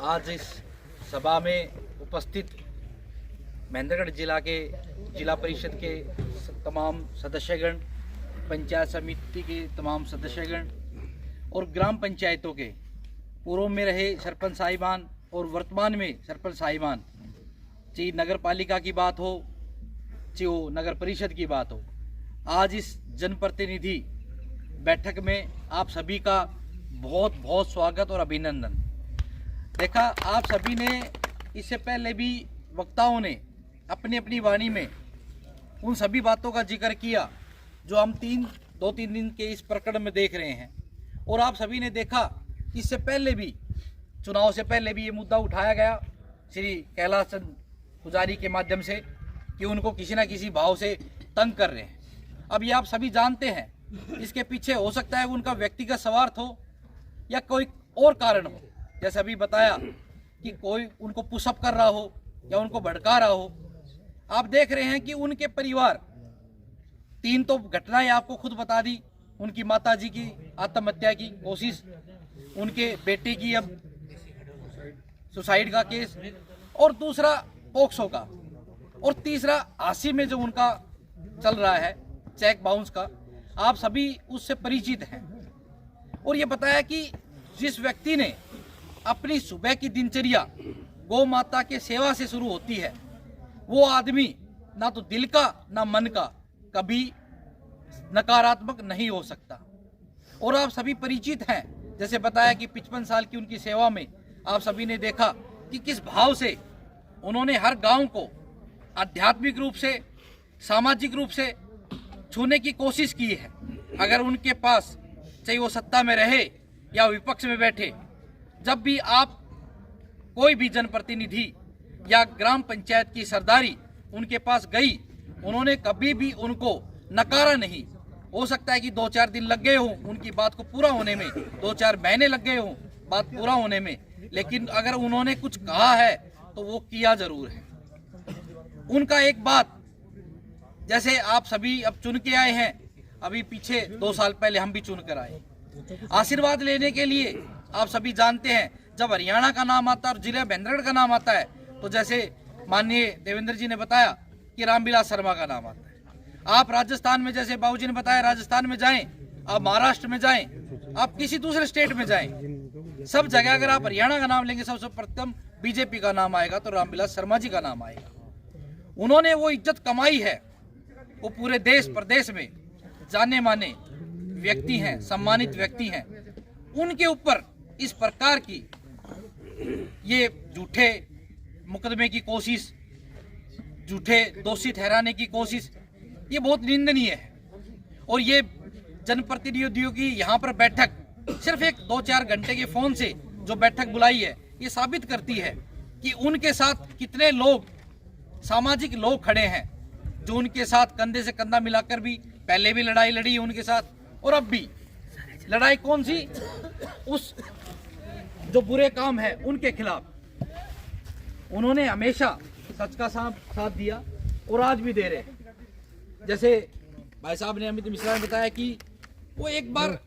आज इस सभा में उपस्थित महेंद्रगढ़ जिला के जिला परिषद के तमाम सदस्यगण, पंचायत समिति के तमाम सदस्यगण और ग्राम पंचायतों के पूर्व में रहे सरपंच साहिबान और वर्तमान में सरपंच साहिबान, चाहे नगर पालिका की बात हो चाहे नगर परिषद की बात हो, आज इस जनप्रतिनिधि बैठक में आप सभी का बहुत बहुत स्वागत और अभिनंदन। देखा, आप सभी ने इससे पहले भी वक्ताओं ने अपनी अपनी वाणी में उन सभी बातों का जिक्र किया जो हम दो तीन दिन के इस प्रकरण में देख रहे हैं। और आप सभी ने देखा, इससे पहले भी चुनाव से पहले भी ये मुद्दा उठाया गया श्री कैलाश चंद पुजारी के माध्यम से कि उनको किसी न किसी भाव से तंग कर रहे हैं। अब ये आप सभी जानते हैं, इसके पीछे हो सकता है उनका व्यक्तिगत स्वार्थ हो या कोई और कारण हो। जैसे अभी बताया कि कोई उनको पुशअप कर रहा हो या उनको भड़का रहा हो। आप देख रहे हैं कि उनके परिवार, 3 तो घटनाएं आपको खुद बता दी, उनकी माताजी की आत्महत्या की कोशिश, उनके बेटे की अब सुसाइड का केस, और दूसरा पोक्सो का, और तीसरा हासी में जो उनका चल रहा है चेक बाउंस का। आप सभी उससे परिचित हैं। और ये बताया कि जिस व्यक्ति ने अपनी सुबह की दिनचर्या गौ माता के सेवा से शुरू होती है, वो आदमी ना तो दिल का ना मन का कभी नकारात्मक नहीं हो सकता। और आप सभी परिचित हैं, जैसे बताया कि 55 साल की उनकी सेवा में आप सभी ने देखा कि किस भाव से उन्होंने हर गांव को आध्यात्मिक रूप से, सामाजिक रूप से छूने की कोशिश की है। अगर उनके पास, चाहे वो सत्ता में रहे या विपक्ष में बैठे, जब भी आप कोई भी जनप्रतिनिधि या ग्राम पंचायत की सरदारी उनके पास गई, उन्होंने कभी भी उनको नकारा नहीं। हो सकता है कि 2-4 दिन लग गए हों उनकी बात को पूरा होने में, 2-4 महीने लग गए हों बात पूरा होने में, लेकिन अगर उन्होंने कुछ कहा है तो वो किया जरूर है। उनका एक बात, जैसे आप सभी अब चुन के आए हैं, अभी पीछे 2 साल पहले हम भी चुन कर आए आशीर्वाद लेने के लिए। आप सभी जानते हैं, जब हरियाणा का नाम आता है और जिला महेंद्रगढ़ का नाम आता है, तो जैसे माननीय देवेंद्र जी ने बताया कि रामविलास शर्मा का नाम आता है। आप राजस्थान में, जैसे बाबूजी ने बताया, राजस्थान में जाएं, आप महाराष्ट्र में जाएं, आप किसी दूसरे स्टेट में जाएं, सब जगह अगर आप हरियाणा का नाम लेंगे, सबसे प्रथम बीजेपी का नाम आएगा, तो रामविलास शर्मा जी का नाम आएगा। उन्होंने वो इज्जत कमाई है, वो पूरे देश प्रदेश में जाने माने व्यक्ति हैं, सम्मानित व्यक्ति हैं। उनके ऊपर इस प्रकार की ये झूठे मुकदमे की कोशिश, झूठे दोषी ठहराने की कोशिश, ये बहुत निंदनीय है। और ये जनप्रतिनिधियों की यहाँ पर बैठक सिर्फ एक 2-4 घंटे के फोन से जो बैठक बुलाई है, ये साबित करती है कि उनके साथ कितने लोग, सामाजिक लोग खड़े हैं, जो उनके साथ कंधे से कंधा मिलाकर भी पहले भी लड़ाई लड़ी है उनके साथ, और अब भी लड़ाई कौन सी, उस जो बुरे काम है उनके खिलाफ। उन्होंने हमेशा सच का साथ दिया और आज भी दे रहे हैं। जैसे भाई साहब ने, अमित मिश्रा ने बताया कि वो एक बार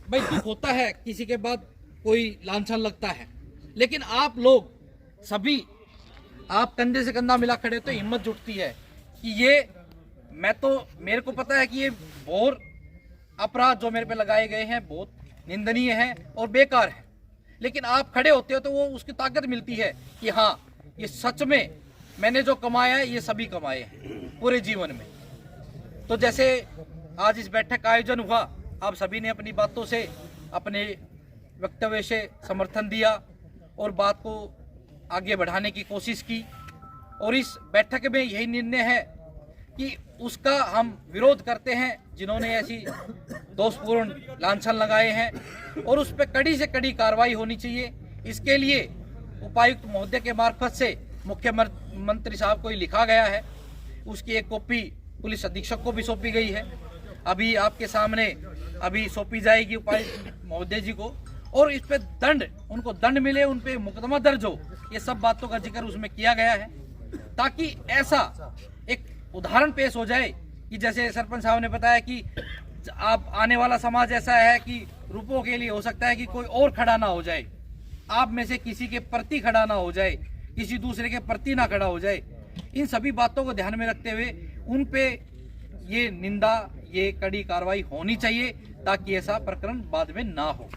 भाई दुख होता है, किसी के बाद कोई लांछन लगता है, लेकिन आप लोग सभी, आप कंधे से कंधा मिला खड़े, तो हिम्मत जुटती है कि ये, मेरे को पता है कि ये घोर अपराध जो मेरे पे लगाए गए हैं बहुत निंदनीय है और बेकार है, लेकिन आप खड़े होते हो तो वो उसकी ताकत मिलती है कि हाँ, ये सच में मैंने जो कमाया है ये सभी कमाए हैं पूरे जीवन में। तो जैसे आज इस बैठक का आयोजन हुआ, आप सभी ने अपनी बातों से, अपने वक्तव्य से समर्थन दिया और बात को आगे बढ़ाने की कोशिश की। और इस बैठक में यही निर्णय है कि उसका हम विरोध करते हैं जिन्होंने ऐसी दोषपूर्ण लांछन लगाए हैं, और उस पर कड़ी से कड़ी कार्रवाई होनी चाहिए। इसके लिए उपायुक्त महोदय के मार्फत से मुख्यमंत्री साहब को लिखा गया है, उसकी एक कॉपी पुलिस अधीक्षक को भी सौंपी गई है, अभी आपके सामने अभी सौंपी जाएगी उपायुक्त महोदय जी को। और इस पे दंड, उनको दंड मिले, उन पे मुकदमा दर्ज हो, ये सब बातों का जिक्र उसमें किया गया है, ताकि ऐसा एक उदाहरण पेश हो जाए कि जैसे सरपंच साहब ने बताया कि आप आने वाला समाज ऐसा है कि रूपों के लिए हो सकता है कि कोई और खड़ा ना हो जाए, आप में से किसी के प्रति खड़ा ना हो जाए, किसी दूसरे के प्रति ना खड़ा हो जाए। इन सभी बातों को ध्यान में रखते हुए उन पे ये निंदा, ये कड़ी कार्रवाई होनी चाहिए ताकि ऐसा प्रकरण बाद में ना हो।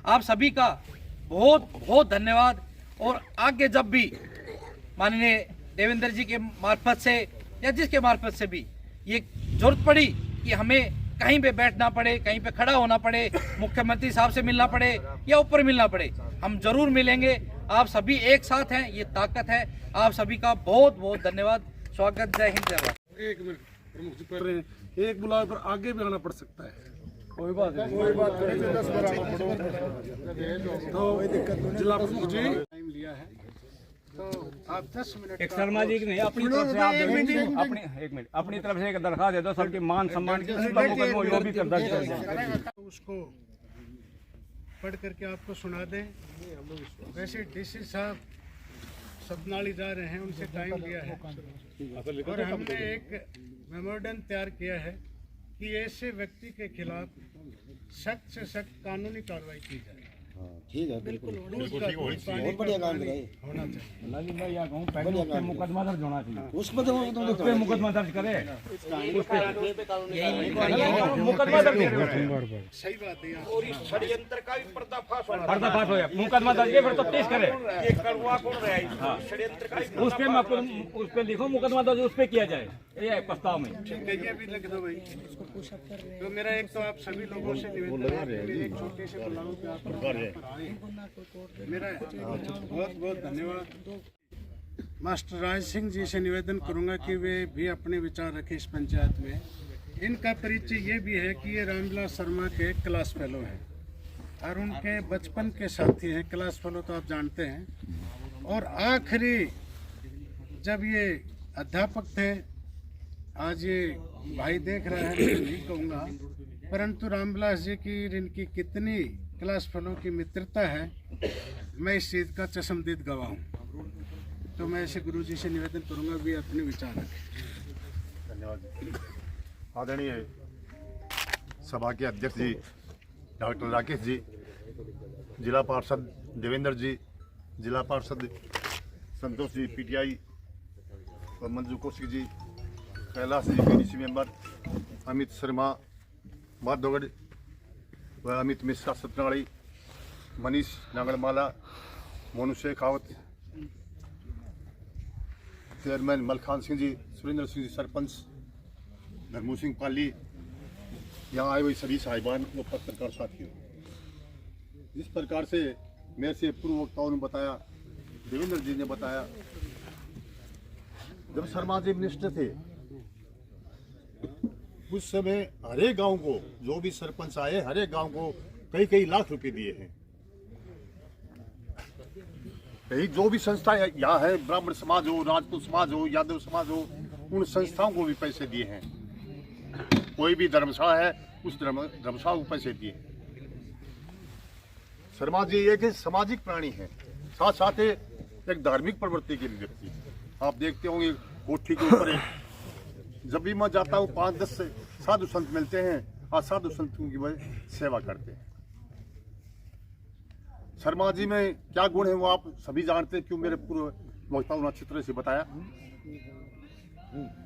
आप सभी का बहुत बहुत धन्यवाद। और आगे जब भी माननीय देवेंद्र जी के मार्फत से या जिसके मार्फत से भी ये जरूरत पड़ी कि हमें कहीं पे बैठना पड़े, कहीं पे खड़ा होना पड़े, मुख्यमंत्री साहब से मिलना पड़े या ऊपर मिलना पड़े, हम जरूर मिलेंगे। आप सभी एक साथ हैं, ये ताकत है। आप सभी का बहुत बहुत धन्यवाद। स्वागत। जय हिंद, जय भारत। एक मिनट प्रमुख जी कर रहे हैं, एक बुलावे पर आगे भी आना पड़ सकता है। कोई बात नहीं, 10 तो जिला प्रमुख जी टाइम लिया है, तो आप 10 मिनट एक शर्मा जी की नहीं, अपनी तरफ से आप अपनी एक मिनट अपनी तरफ से एक दरखास्त दे दो, सबके मान सम्मान की जो भी कर दर्ज कर दें। उसको पढ़ करके आपको सुना दें। वैसे डीसी साहब सतनाली जा रहे हैं, उनसे टाइम लिया है और हमने एक मेमोरेंडम तैयार किया है कि ऐसे व्यक्ति के खिलाफ सख्त से सख्त कानूनी कार्रवाई की जाए। ठीक है, बिल्कुल बहुत बढ़िया काम कराए। होना चाहिए। लाली भाई या कहूँ पहले उस पे मुकदमा दर्ज होना चाहिए, उसमें तो उस पे मुकदमा दर्ज करे, मुकदमा दर्ज करे। सही बात है। षड्यंत्र का भी पर्दाफाश होना पर्दाफाश हो या मुकदमा दर्ज है, फिर तो पेश करे। ये कड़वा कौन रहा है? षड्यंत्र का उस पे लिखो मुकदमा दर्ज, उस पे किया जाए, ये प्रस्ताव में। ठीक है, ये भी लिख दो भाई। तो मेरा एक तो आप सभी लोगों से निवेदन है, एक छोटे से बुलाओ पे आप मेरा बहुत बहुत धन्यवाद। मास्टर राज सिंह जी से निवेदन करूंगा कि वे भी अपने विचार रखें इस पंचायत में। इनका परिचय ये भी है कि ये रामविलास शर्मा के क्लास फेलो हैं और उनके बचपन के साथी हैं। क्लास फेलो तो आप जानते हैं। और आखिरी जब ये अध्यापक थे, आज ये भाई देख रहे हैं, मैं नहीं कहूँगा, परंतु रामविलास जी की इनकी कितनी क्लास फेलो की मित्रता है, मैं इस चीज़ का चश्मदीद गवाह हूँ। तो मैं ऐसे गुरुजी से निवेदन करूँगा भी अपने विचार रखें। धन्यवाद। आदरणीय सभा के अध्यक्ष जी डॉक्टर राकेश जी, जिला पार्षद देवेंद्र जी, जिला पार्षद संतोष जी पीटीआई और मंजू कौशिक जी, कैलाश जी पीडीसी मेंबर, अमित शर्मा माधोगढ़ व अमित मिश्रा सतनाड़ी, मनीष नागरमाला, मोनू शेखावत, चेयरमैन मलखान सिंह जी, सुरेंद्र सिंह जी सरपंच, धर्मू सिंह पाली, यहाँ आए हुए सभी साहिबान व पत्रकार साथियों, जिस प्रकार से मेरे से पूर्व वक्ताओं ने बताया, देवेंद्र जी ने बताया, जब शर्मा जी मिनिस्टर थे उस समय हर एक गाँव को, जो भी सरपंच आए, हर एक गाँव को कई कई लाख रुपए दिए हैं। कई जो भी संस्था यहाँ है, ब्राह्मण समाज हो, राजपूत समाज हो, यादव समाज हो, उन संस्थाओं को भी पैसे दिए हैं। कोई भी धर्मशाला है, उस धर्मशाला को पैसे दिए। शर्मा जी एक सामाजिक प्राणी है, साथ साथ एक धार्मिक प्रवृत्ति के लिए व्यक्ति। आप देखते होंगे कोठी के ऊपर जब भी मैं जाता हूँ 5-10 साधु संत मिलते हैं और साधु संतों की वजह सेवा करते हैं। शर्मा जी में क्या गुण है वो आप सभी जानते हैं, क्यों मेरे पूर्व वक्ताओं ने अच्छी तरह से बताया।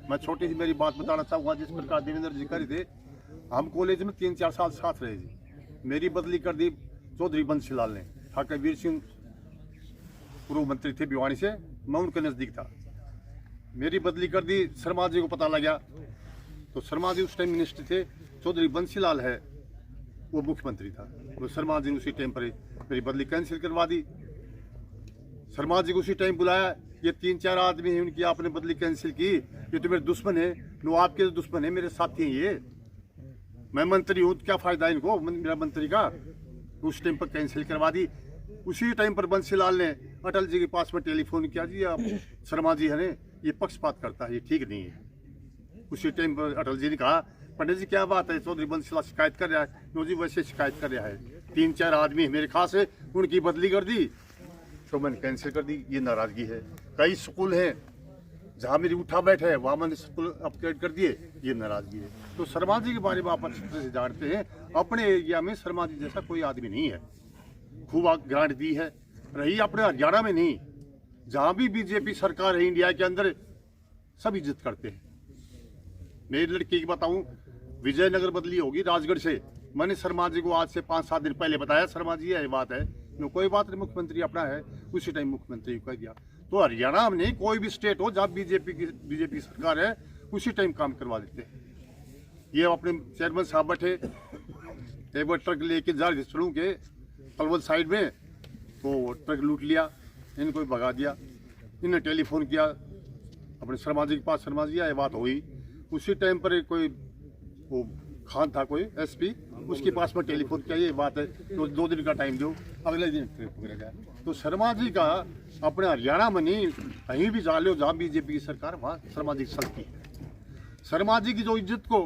मैं छोटी सी मेरी बात बताना चाहूँगा। जिस प्रकार देवेंद्र जी कर थे, हम कॉलेज में 3-4 साल साथ रहे जी। मेरी बदली कर दी चौधरी बंसीलाल ने, ठाकुर वीर सिंह पूर्व मंत्री थे भिवानी से, मैं उनके नज़दीक था। मेरी बदली कर दी, शर्मा जी को पता लगा तो शर्मा जी उस टाइम मिनिस्टर थे, चौधरी बंसीलाल है वो मुख्यमंत्री था। तो शर्मा जी ने उसी टाइम पर मेरी बदली कैंसिल करवा दी। शर्मा जी को उसी टाइम बुलाया, ये 3-4 आदमी हैं, उनकी आपने बदली कैंसिल की, ये तो मेरे दुश्मन है, नो आपके दुश्मन है, मेरे साथी हैं ये, मैं मंत्री हूँ, क्या फायदा है इनको मेरा मंत्री का। उस टाइम पर कैंसिल करवा दी। उसी टाइम पर बंसीलाल ने अटल जी के पास में टेलीफोन किया, जी आप शर्मा जी है ये पक्षपात करता है, ये ठीक नहीं है। उसी टाइम पर अटल जी ने कहा, पंडित जी क्या बात है, चौधरी बंसीलाल शिकायत कर रहा है। नो जी वैसे शिकायत कर रहा है, 3-4 आदमी मेरे खास है, उनकी बदली कर दी तो मैंने कैंसिल कर दी। ये नाराजगी है। कई स्कूल हैं जहाँ मेरी उठा बैठ है, वहाँ मैंने स्कूल अपग्रेड कर दिए, ये नाराजगी है। तो शर्मा जी के बारे में आप अच्छी तरह से जानते हैं, अपने एरिया में शर्मा जी जैसा कोई आदमी नहीं है। खूब ग्रांट दी है, रही अपने हरियाणा में नहीं, जहां भी बीजेपी सरकार है इंडिया के अंदर सब इज्जत करते हैं। मेरी लड़की की बताऊं, विजयनगर बदली होगी राजगढ़ से। मैंने शर्मा जी को आज से 5-7 दिन पहले बताया, शर्मा जी ये बात है, कोई बात नहीं, मुख्यमंत्री अपना है, उसी टाइम मुख्यमंत्री को कह दिया। तो हरियाणा में नहीं, कोई भी स्टेट हो जहाँ बीजेपी सरकार है उसी टाइम काम करवा देते हैं। ये अपने चेयरमैन साहब बैठे, एक बार ट्रक लेके जा रहे चढ़ू के पलवल साइड में, तो ट्रक लूट लिया, इनको भगा दिया। इन्हें टेलीफोन किया अपने शर्मा जी के पास, शर्मा जी ये बात हुई। उसी टाइम पर कोई वो खान था कोई एसपी, उसके पास में टेलीफोन किया, ये बात है, तो 2 दिन का टाइम दो, अगले दिन ट्रेन पकड़ा गया। तो शर्मा जी का अपने हरियाणा में नहीं, कहीं भी जा लो जहाँ बीजेपी की सरकार, वहाँ शर्मा जी चलती है। शर्मा जी की जो इज्जत को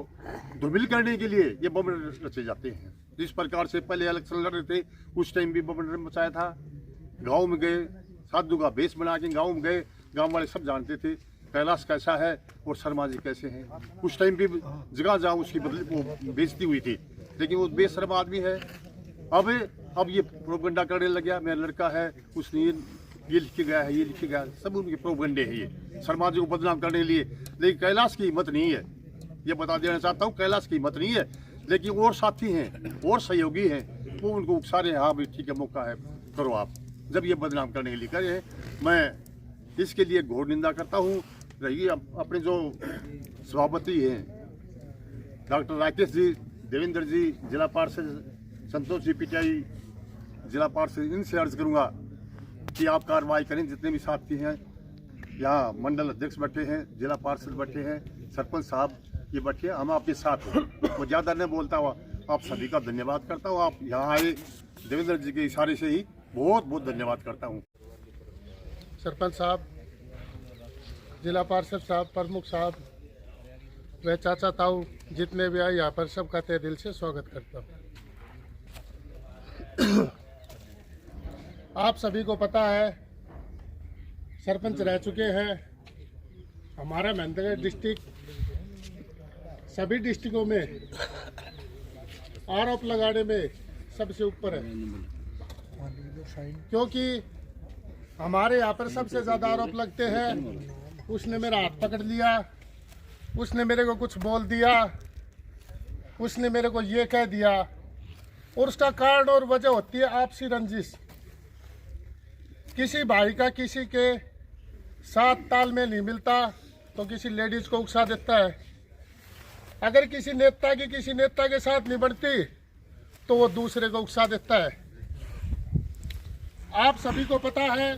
धूमिल करने के लिए ये बम रचे जाते हैं। जिस प्रकार से पहले इलेक्शन लड़ रहे थे उस टाइम भी बम मचाया था। गाँव में गए, साधु का बेस बना के गाँव में गए, गाँव वाले सब जानते थे कैलाश कैसा है और शर्मा जी कैसे हैं। उस टाइम भी जगह जहाँ उसकी वो बेइज्जती हुई थी, लेकिन वो बेशर्म आदमी है। अब ये प्रोपगंडा करने लग गया, मेरा लड़का है, उसने ये लिख के गया है, ये लिख के गया, सब उनके प्रोपगंडे हैं ये शर्मा जी को बदनाम करने के लिए। लेकिन कैलाश की हिम्मत नहीं है, ये बता देना चाहता हूँ, कैलाश की हिम्मत नहीं है। लेकिन और साथी हैं और सहयोगी हैं, वो उनको उकसा रहे हैं, हाँ भाई ठीक है, मौका है, करो आप। जब ये बदनाम करने के लिए करे, मैं इसके लिए घोर निंदा करता हूँ। रही अपने जो सभापति हैं डॉक्टर राकेश जी, देवेंद्र जी, जिला पार्षद संतोष जी पीटीआई जिला पार्षद, इनसे अर्ज करूंगा कि आप कार्रवाई करें। जितने भी साथी हैं, यहाँ मंडल अध्यक्ष बैठे हैं, जिला पार्षद बैठे हैं, सरपंच साहब ये बैठे हैं, हम आपके साथ हैं। वो ज़्यादा नहीं बोलता हुआ आप सभी का धन्यवाद करता हूँ। आप यहाँ आए, देवेंद्र जी के इशारे से ही बहुत बहुत धन्यवाद करता हूँ। सरपंच साहब, जिला पार्षद साहब, प्रमुख साहब, व चाचा ताऊ जितने भी आए यहाँ पर, सबका तहे दिल से स्वागत करता हूँ। आप सभी को पता है, सरपंच रह चुके हैं। हमारा महेंद्रगढ़ डिस्ट्रिक्ट सभी डिस्ट्रिक्टों में आरोप लगाने में सबसे ऊपर है, क्योंकि हमारे यहाँ पर सबसे ज़्यादा आरोप लगते हैं। उसने मेरा हाथ पकड़ लिया, उसने मेरे को कुछ बोल दिया, उसने मेरे को ये कह दिया, और उसका कारण और वजह होती है आपसी रंजिश। किसी भाई का किसी के साथ तालमेल नहीं मिलता तो किसी लेडीज को उकसा देता है। अगर किसी नेता की किसी नेता के साथ नहीं बढ़ती तो वो दूसरे को उकसा देता है। आप सभी को पता है,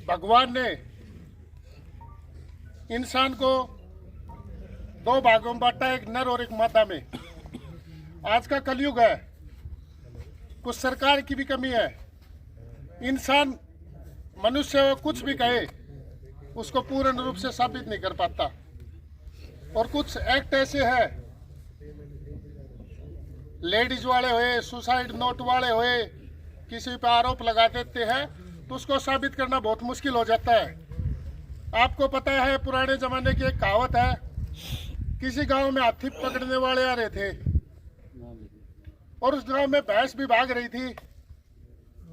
भगवान ने इंसान को 2 भागों में बांटा, एक नर और एक मादा में। आज का कलयुग है, कुछ सरकार की भी कमी है। इंसान मनुष्य कुछ भी कहे उसको पूर्ण रूप से साबित नहीं कर पाता, और कुछ एक्ट ऐसे हैं, लेडीज वाले हुए, सुसाइड नोट वाले हुए, किसी पे आरोप लगा देते हैं तो उसको साबित करना बहुत मुश्किल हो जाता है। आपको पता है, पुराने जमाने की एक कहावत है, किसी गांव में हाथी पकड़ने वाले आ रहे थे और उस गांव में भैंस भी भाग रही थी,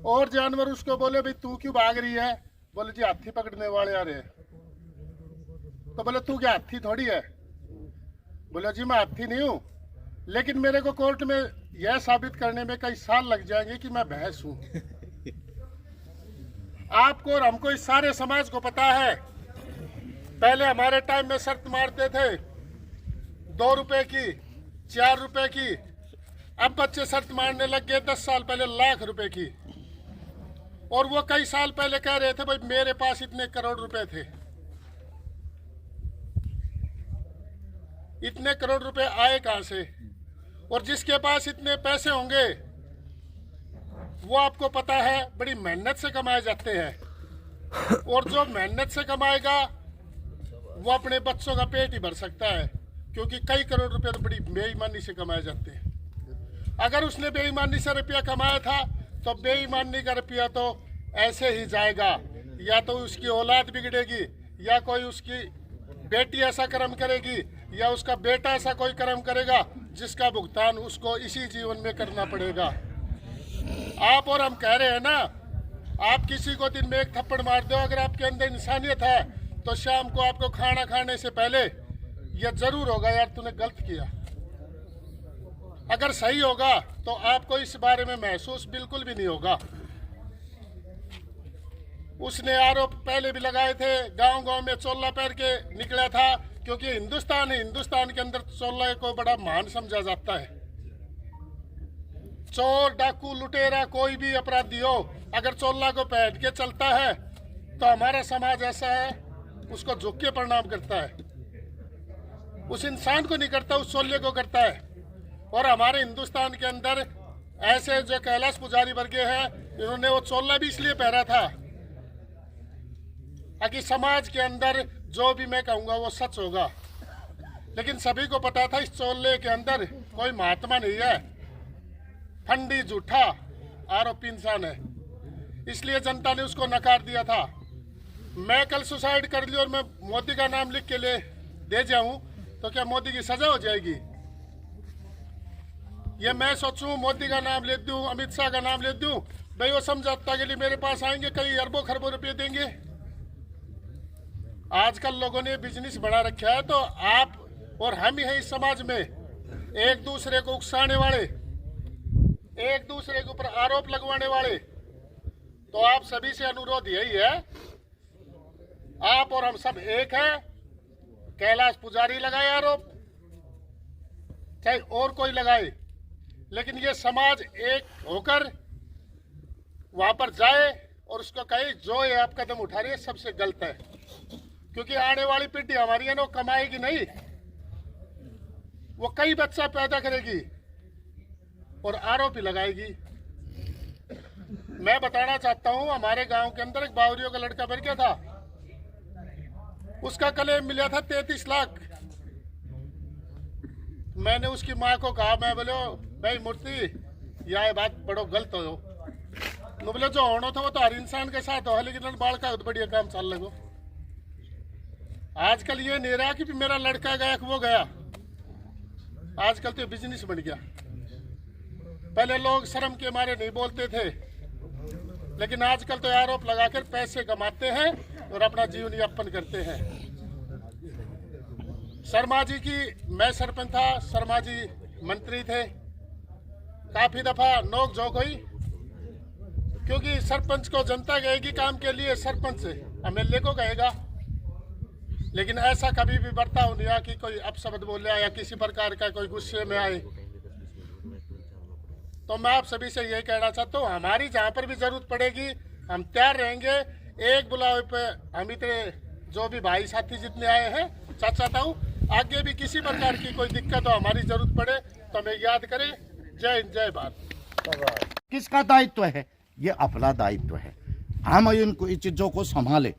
और जानवर उसको बोले, भाई तू क्यों भाग रही है? बोले जी हाथी पकड़ने वाले आ रहे हैं। तो बोले तू क्या हाथी थोड़ी है? बोले जी मैं हाथी नहीं हूँ, लेकिन मेरे को कोर्ट में यह साबित करने में कई साल लग जाएंगे कि मैं भैंस हूँ। आपको और हमको, इस सारे समाज को पता है, पहले हमारे टाइम में शर्त मारते थे 2 रुपए की, 4 रुपए की। अब बच्चे शर्त मारने लग गए 10 साल पहले लाख रुपए की, और वो कई साल पहले कह रहे थे भाई मेरे पास इतने करोड़ रुपए थे। इतने करोड़ रुपए आए कहां से? और जिसके पास इतने पैसे होंगे वो आपको पता है बड़ी मेहनत से कमाए जाते हैं, और जो मेहनत से कमाएगा वो अपने बच्चों का पेट ही भर सकता है, क्योंकि कई करोड़ रुपए तो बड़ी बेईमानी से कमाए जाते हैं। अगर उसने बेईमानी से रुपया कमाया था तो बेईमानी का रुपया तो ऐसे ही जाएगा, या तो उसकी औलाद बिगड़ेगी, या कोई उसकी बेटी ऐसा कर्म करेगी, या उसका बेटा ऐसा कोई कर्म करेगा जिसका भुगतान उसको इसी जीवन में करना पड़ेगा। आप और हम कह रहे हैं ना, आप किसी को दिन में एक थप्पड़ मार दो, अगर आपके अंदर इंसानियत है तो शाम को आपको खाना खाने से पहले ये जरूर होगा यार तूने गलत किया। अगर सही होगा तो आपको इस बारे में महसूस बिल्कुल भी नहीं होगा। उसने आरोप पहले भी लगाए थे, गांव गांव में चोला पहन के निकला था, क्योंकि हिंदुस्तान है, हिंदुस्तान के अंदर चोला को बड़ा महान समझा जाता है। चोर, डाकू, लुटेरा, कोई भी अपराधी हो, अगर चोला को पहन के चलता है तो हमारा समाज ऐसा है उसको झुक के प्रणाम करता है। उस इंसान को नहीं करता, उस चोले को करता है। और हमारे हिंदुस्तान के अंदर ऐसे जो कैलाश पुजारी वर्गे हैं, इन्होंने वो चोला भी इसलिए पहना था ताकि समाज के अंदर जो भी मैं कहूँगा वो सच होगा। लेकिन सभी को पता था इस चोले के अंदर कोई महात्मा नहीं है, फंडी झूठा आरोपी इंसान है, इसलिए जनता ने उसको नकार दिया था। मैं कल सुसाइड कर लिया और मैं मोदी का नाम लिख के ले दे जाऊं तो क्या मोदी की सजा हो जाएगी? ये मैं सोचूं मोदी का नाम ले दूं, अमित शाह का नाम ले दूं, भाई वो समझौता के लिए मेरे पास आएंगे, कई अरबों खरबों रुपये देंगे। आजकल लोगों ने बिजनेस बना रखा है, तो आप और हम ही हैं इस समाज में एक दूसरे को उकसाने वाले, एक दूसरे के ऊपर आरोप लगवाने वाले। तो आप सभी से अनुरोध यही है, आप और हम सब एक हैं। कैलाश पुजारी लगाए आरोप, चाहे और कोई लगाए, लेकिन ये समाज एक होकर वहां पर जाए और उसको कहे जो ये आप कदम उठा रही है सबसे गलत है। क्योंकि आने वाली पीढ़ी हमारी है ना, वो कमाएगी नहीं, वो कई बच्चा पैदा करेगी और आरोप ही लगाएगी। मैं बताना चाहता हूं, हमारे गांव के अंदर एक बावरियों का लड़का मर गया था, उसका क्लेम मिला था 33 लाख। मैंने उसकी माँ को कहा, मैं बोलो भाई मूर्ति यह बात बड़ो गलत हो, बोले जो होना था वो तो हर इंसान के साथ हो, लेकिन बाल का बढ़िया काम चल लगो। आजकल ये नहीं रहा कि मेरा लड़का गया वो गया, आजकल तो बिजनेस बन गया। पहले लोग शर्म के मारे नहीं बोलते थे, लेकिन आजकल तो आरोप लगाकर पैसे कमाते हैं और अपना जीवन यापन करते हैं। शर्मा जी की, मैं सरपंच था, शर्मा जी मंत्री थे, काफी दफा नोक झोंक हुई, क्योंकि सरपंच को जनता कहेगी काम के लिए, सरपंच एमएलए को कहेगा। लेकिन ऐसा कभी भी बर्ताव नहीं हुआ कि कोई अपशब्द बोले या किसी प्रकार का कोई गुस्से में आए। तो मैं आप सभी से यही कहना चाहता हूँ, हमारी जहाँ पर भी जरूरत पड़ेगी हम तैयार रहेंगे। एक बुलावे पे हम इतने जो भी भाई साथी जितने आए हैं, चाचा ताऊ, आगे भी किसी प्रकार की कोई दिक्कत हो, हमारी जरूरत पड़े तो हमें याद करें। जय हिंद, जय भारत। किसका दायित्व है? ये अपना दायित्व है। हम इनको इस चीज़ों को संभालें,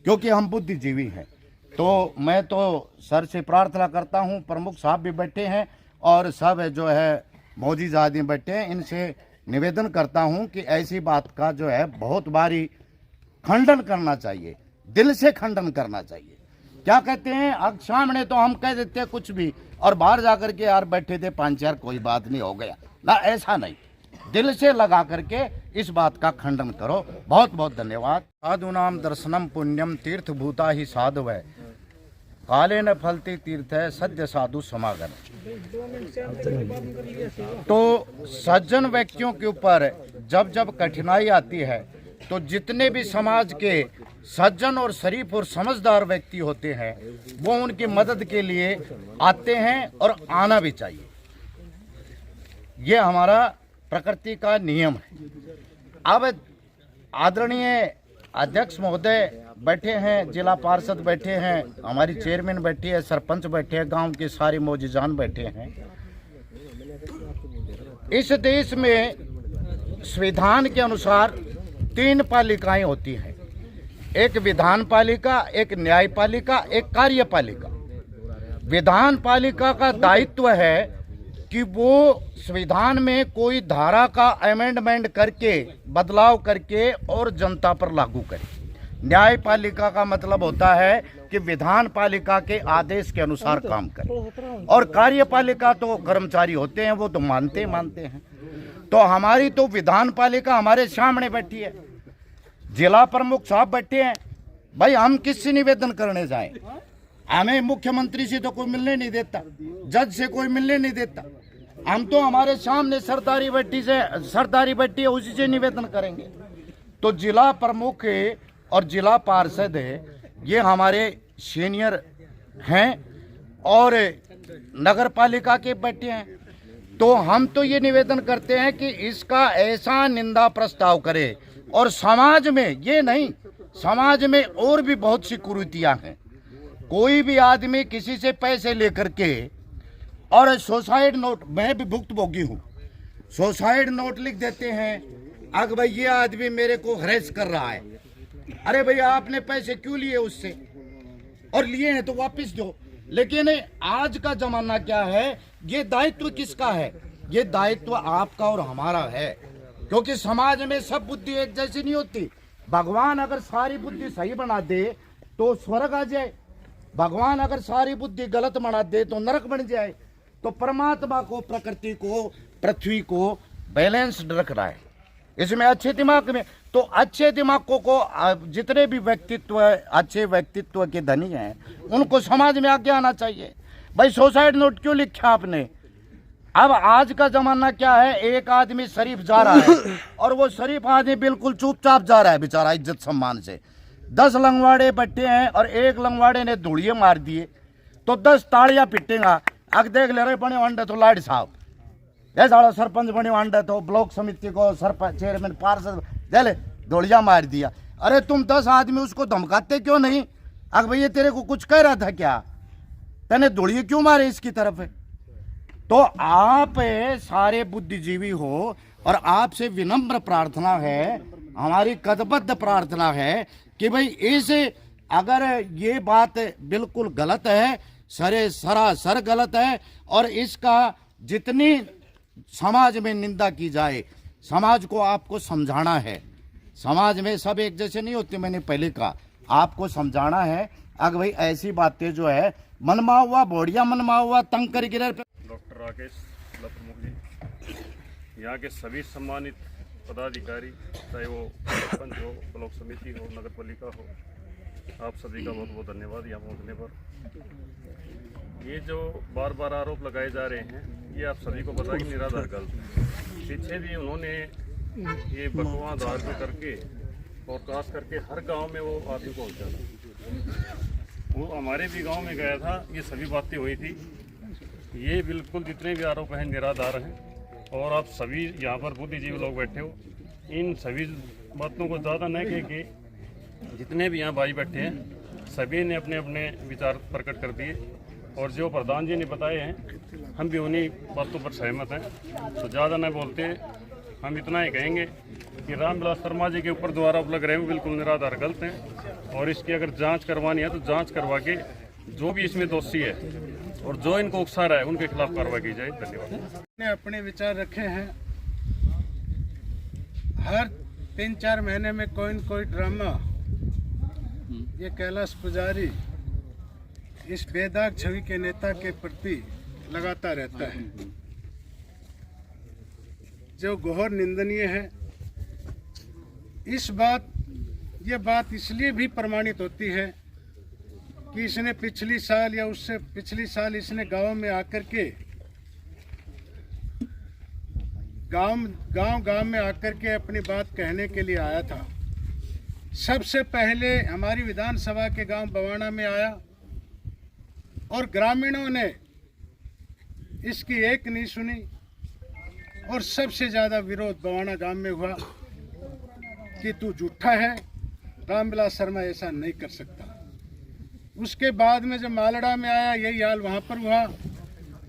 क्योंकि हम बुद्धिजीवी हैं। तो मैं तो सर से प्रार्थना करता हूँ, प्रमुख साहब भी बैठे हैं और सब जो है मौजूद आदमी बैठे हैं, इनसे निवेदन करता हूँ कि ऐसी बात का जो है बहुत बारी खंडन करना चाहिए, दिल से खंडन करना चाहिए। क्या कहते हैं, अब सामने तो हम कह देते हैं कुछ भी और बाहर जाकर के यार बैठे थे 5 कोई बात नहीं हो गया ना, ऐसा नहीं, दिल से लगा करके इस बात का खंडन करो। बहुत बहुत धन्यवाद। साधुनाम दर्शनम पुण्यम तीर्थ भूता ही साधु है, काले न फलती तीर्थ है सद्य साधु समागम। तो सज्जन व्यक्तियों के ऊपर जब जब कठिनाई आती है तो जितने भी समाज के सज्जन और शरीफ और समझदार व्यक्ति होते हैं वो उनकी मदद के लिए आते हैं और आना भी चाहिए। ये हमारा प्रकृति का नियम है। अब आदरणीय अध्यक्ष महोदय बैठे हैं, जिला पार्षद बैठे हैं, हमारी चेयरमैन बैठी है, सरपंच बैठे हैं, गांव के सारे मौजूदान बैठे हैं। इस देश में संविधान के अनुसार 3 पालिकाएं होती हैं, एक विधान पालिका, एक न्यायपालिका, एक कार्यपालिका। विधान पालिका का दायित्व है कि वो संविधान में कोई धारा का अमेंडमेंट करके, बदलाव करके और जनता पर लागू करे। न्यायपालिका का मतलब होता है कि विधान पालिका के आदेश के अनुसार काम करे, और कार्यपालिका तो कर्मचारी होते हैं, वो तो मानते हैं। तो हमारी तो विधान पालिका हमारे सामने बैठी है, जिला प्रमुख साहब बैठे हैं। भाई हम किससे निवेदन करने जाएं? हमें मुख्यमंत्री से तो कोई मिलने नहीं देता, जज से कोई मिलने नहीं देता। हम तो हमारे सामने सरदारी बैठी है, उसी से निवेदन करेंगे। तो जिला प्रमुख और जिला पार्षद ये हमारे सीनियर हैं और नगर पालिका के बैठे हैं। तो हम तो ये निवेदन करते हैं कि इसका ऐसा निंदा प्रस्ताव करे। और समाज में ये नहीं, समाज में और भी बहुत सी कुरीतियां हैं। कोई भी आदमी किसी से पैसे लेकर के और सुसाइड नोट, मैं भी भुक्तभोगी हूँ, सुसाइड नोट लिख देते हैं। अगर भाई ये आदमी मेरे को हरेस कर रहा है, अरे भैया आपने पैसे क्यों लिए उससे, और लिए हैं तो वापस दो। लेकिन आज का जमाना क्या है, ये दायित्व किसका है? ये दायित्व आपका और हमारा है, क्योंकि समाज में सब बुद्धि एक जैसी नहीं होती। भगवान अगर सारी बुद्धि सही बना दे तो स्वर्ग आ जाए, भगवान अगर सारी बुद्धि गलत बना दे तो नरक बन जाए। तो परमात्मा को, प्रकृति को, पृथ्वी को बैलेंस्ड रख रहा है, इसमें अच्छे दिमाग में। तो अच्छे दिमागों को जितने भी व्यक्तित्व, अच्छे व्यक्तित्व के धनी हैं, उनको समाज में आगे आना चाहिए। भाई सुसाइड नोट क्यों लिखा आपने? अब आज का जमाना क्या है, एक आदमी शरीफ जा रहा है और वो शरीफ आदमी बिल्कुल चुपचाप जा रहा है बेचारा, इज्जत सम्मान से। 10 लंगवाड़े बैठे हैं और एक लंगवाड़े ने धूड़िए मार दिए तो 10 ताड़ियां पिटेगा। अब देख ले रहे बने अंडे तो लाड साहब, सारा सरपंच बने अंडे तो ब्लॉक समिति को सरपंच, चेयरमैन, पार्षद जले धूड़िया मार दिया। अरे तुम 10 आदमी उसको धमकाते क्यों नहीं? अगर भैया तेरे को कुछ कह रहा था क्या, तेने धूड़िए क्यों मारे इसकी तरफ? तो आप सारे बुद्धिजीवी हो और आपसे विनम्र प्रार्थना है, हमारी कदबद्ध प्रार्थना है कि भाई इसे, अगर ये बात बिल्कुल गलत है, सरासर गलत है, और इसका जितनी समाज में निंदा की जाए, समाज को आपको समझाना है। समाज में सब एक जैसे नहीं होते, मैंने पहले कहा, आपको समझाना है। अगर भाई ऐसी बातें जो है मनमा हुआ, बोड़िया मनमा हुआ, तंग कर गिर। डॉक्टर राकेश, जिला प्रमुख जी, यहाँ के सभी सम्मानित पदाधिकारी, चाहे वो सरपंच हो, ब्लॉक समिति हो, नगर पालिका हो, आप सभी का बहुत बहुत धन्यवाद यहाँ पहुँचने पर। ये जो बार बार आरोप लगाए जा रहे हैं, ये आप सभी को पता है कि निराधार गलत। पीछे भी उन्होंने ये बकवास करके और खास करके हर गांव में वो आदमी पहुँचा। वो हमारे भी गांव में गया था, ये सभी बातें हुई थी। ये बिल्कुल जितने भी आरोप हैं निराधार हैं, और आप सभी यहाँ पर बुद्धिजीवी लोग बैठे हो, इन सभी बातों को ज़्यादा न कह के जितने भी यहाँ भाई बैठे हैं सभी ने अपने अपने विचार प्रकट कर दिए, और जो प्रधान जी ने बताए हैं हम भी उन्हीं बातों पर सहमत हैं। तो ज़्यादा न बोलते, हम इतना ही कहेंगे कि रामविलास शर्मा जी के ऊपर जो आरोप लग रहे हैं वो बिल्कुल निराधार गलत हैं, और इसकी अगर जांच करवानी है तो जांच करवा के जो भी इसमें दोषी है और जो इनको उकसा रहा है उनके खिलाफ कार्रवाई की जाए। धन्यवाद। ने अपने विचार रखे हैं। हर 3-4 महीने में कोई न कोई ड्रामा ये कैलाश पुजारी इस बेदाग छवि के नेता के प्रति लगाता रहता है, जो घोर निंदनीय है। ये बात इसलिए भी प्रमाणित होती है कि इसने पिछली साल या उससे पिछली साल इसने गांव में आकर के गांव में आकर के अपनी बात कहने के लिए आया था। सबसे पहले हमारी विधानसभा के गांव बवाना में आया और ग्रामीणों ने इसकी एक नहीं सुनी, और सबसे ज़्यादा विरोध बवाना गांव में हुआ कि तू झूठा है, रामविलास शर्मा ऐसा नहीं कर सकता। उसके बाद में जब मालड़ा में आया यही हाल वहाँ पर हुआ,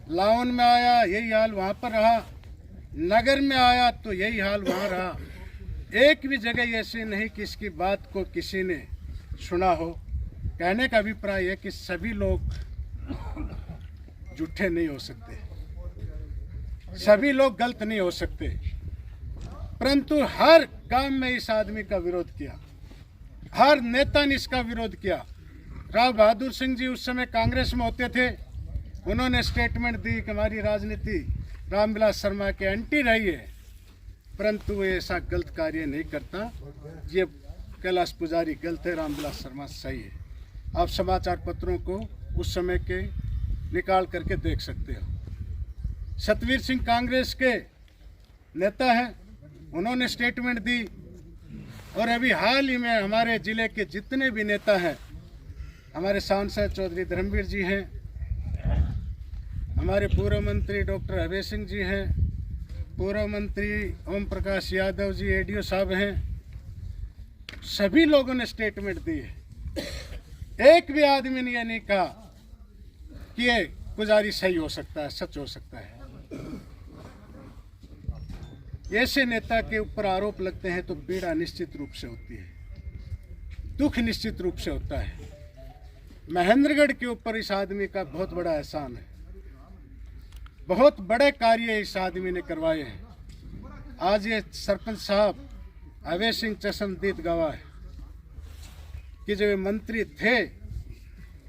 लावन में आया यही हाल वहाँ पर रहा, नगर में आया तो यही हाल वहाँ रहा। एक भी जगह ऐसी नहीं कि इसकी बात को किसी ने सुना हो। कहने का अभिप्राय है कि सभी लोग झूठे नहीं हो सकते, सभी लोग गलत नहीं हो सकते, परंतु हर गांव में इस आदमी का विरोध किया, हर नेता ने इसका विरोध किया। राव बहादुर सिंह जी उस समय कांग्रेस में होते थे, उन्होंने स्टेटमेंट दी कि हमारी राजनीति रामविलास शर्मा के एंटी रही है, परंतु वो ऐसा गलत कार्य नहीं करता। ये कैलाश पुजारी गलत है, रामविलास शर्मा सही है। आप समाचार पत्रों को उस समय के निकाल करके देख सकते हो। सतवीर सिंह कांग्रेस के नेता हैं, उन्होंने स्टेटमेंट दी। और अभी हाल ही में हमारे जिले के जितने भी नेता हैं, हमारे सांसद चौधरी धर्मवीर जी हैं, हमारे पूर्व मंत्री डॉक्टर अभय सिंह जी हैं, पूर्व मंत्री ओम प्रकाश यादव जी एडीओ साहब हैं, सभी लोगों ने स्टेटमेंट दी है। एक भी आदमी ने यह नहीं कहा कि ये पुजारी सही हो सकता है, सच हो सकता है। ऐसे नेता के ऊपर आरोप लगते हैं तो पीड़ा निश्चित रूप से होती है, दुख निश्चित रूप से होता है। महेंद्रगढ़ के ऊपर इस आदमी का बहुत बड़ा एहसान है, बहुत बड़े कार्य इस आदमी ने करवाए हैं। आज ये सरपंच साहब अभय सिंह चशमदीद गवाह है कि जब वे मंत्री थे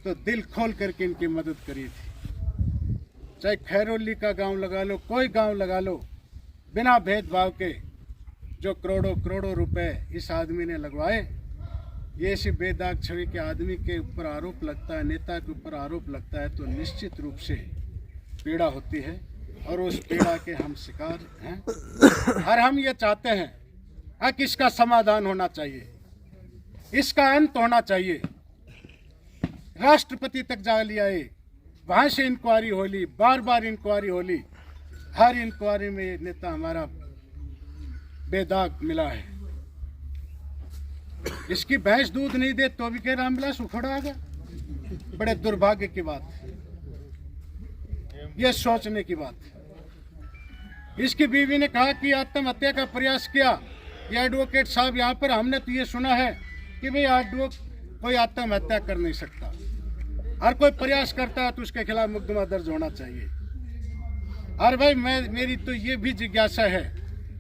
तो दिल खोल करके इनकी मदद करी थी। चाहे खैरोली का गांव लगा लो, कोई गांव लगा लो, बिना भेदभाव के जो करोड़ों करोड़ों रुपए इस आदमी ने लगवाए। ये ऐसी बेदाग छवि के आदमी के ऊपर आरोप लगता है, नेता के ऊपर आरोप लगता है तो निश्चित रूप से पीड़ा होती है और उस पीड़ा के हम शिकार हैं। और हम ये चाहते हैं कि इसका समाधान होना चाहिए, इसका अंत होना चाहिए। राष्ट्रपति तक जा लिया है, वहाँ से इंक्वायरी हो ली, बार बार इंक्वायरी हो ली, हर इंक्वायरी में ये नेता हमारा बेदाग मिला है। इसकी भैंस दूध नहीं दे तो भी कह रामविलास उखड़ा आ गया। बड़े दुर्भाग्य की बात, ये सोचने की बात। इसकी बीवी ने कहा कि आत्महत्या का प्रयास किया। ये एडवोकेट साहब यहाँ पर हमने तो ये सुना है कि भाई कोई आत्महत्या कर नहीं सकता, हर कोई प्रयास करता है तो उसके खिलाफ मुकदमा दर्ज होना चाहिए। और भाई मेरी तो ये भी जिज्ञासा है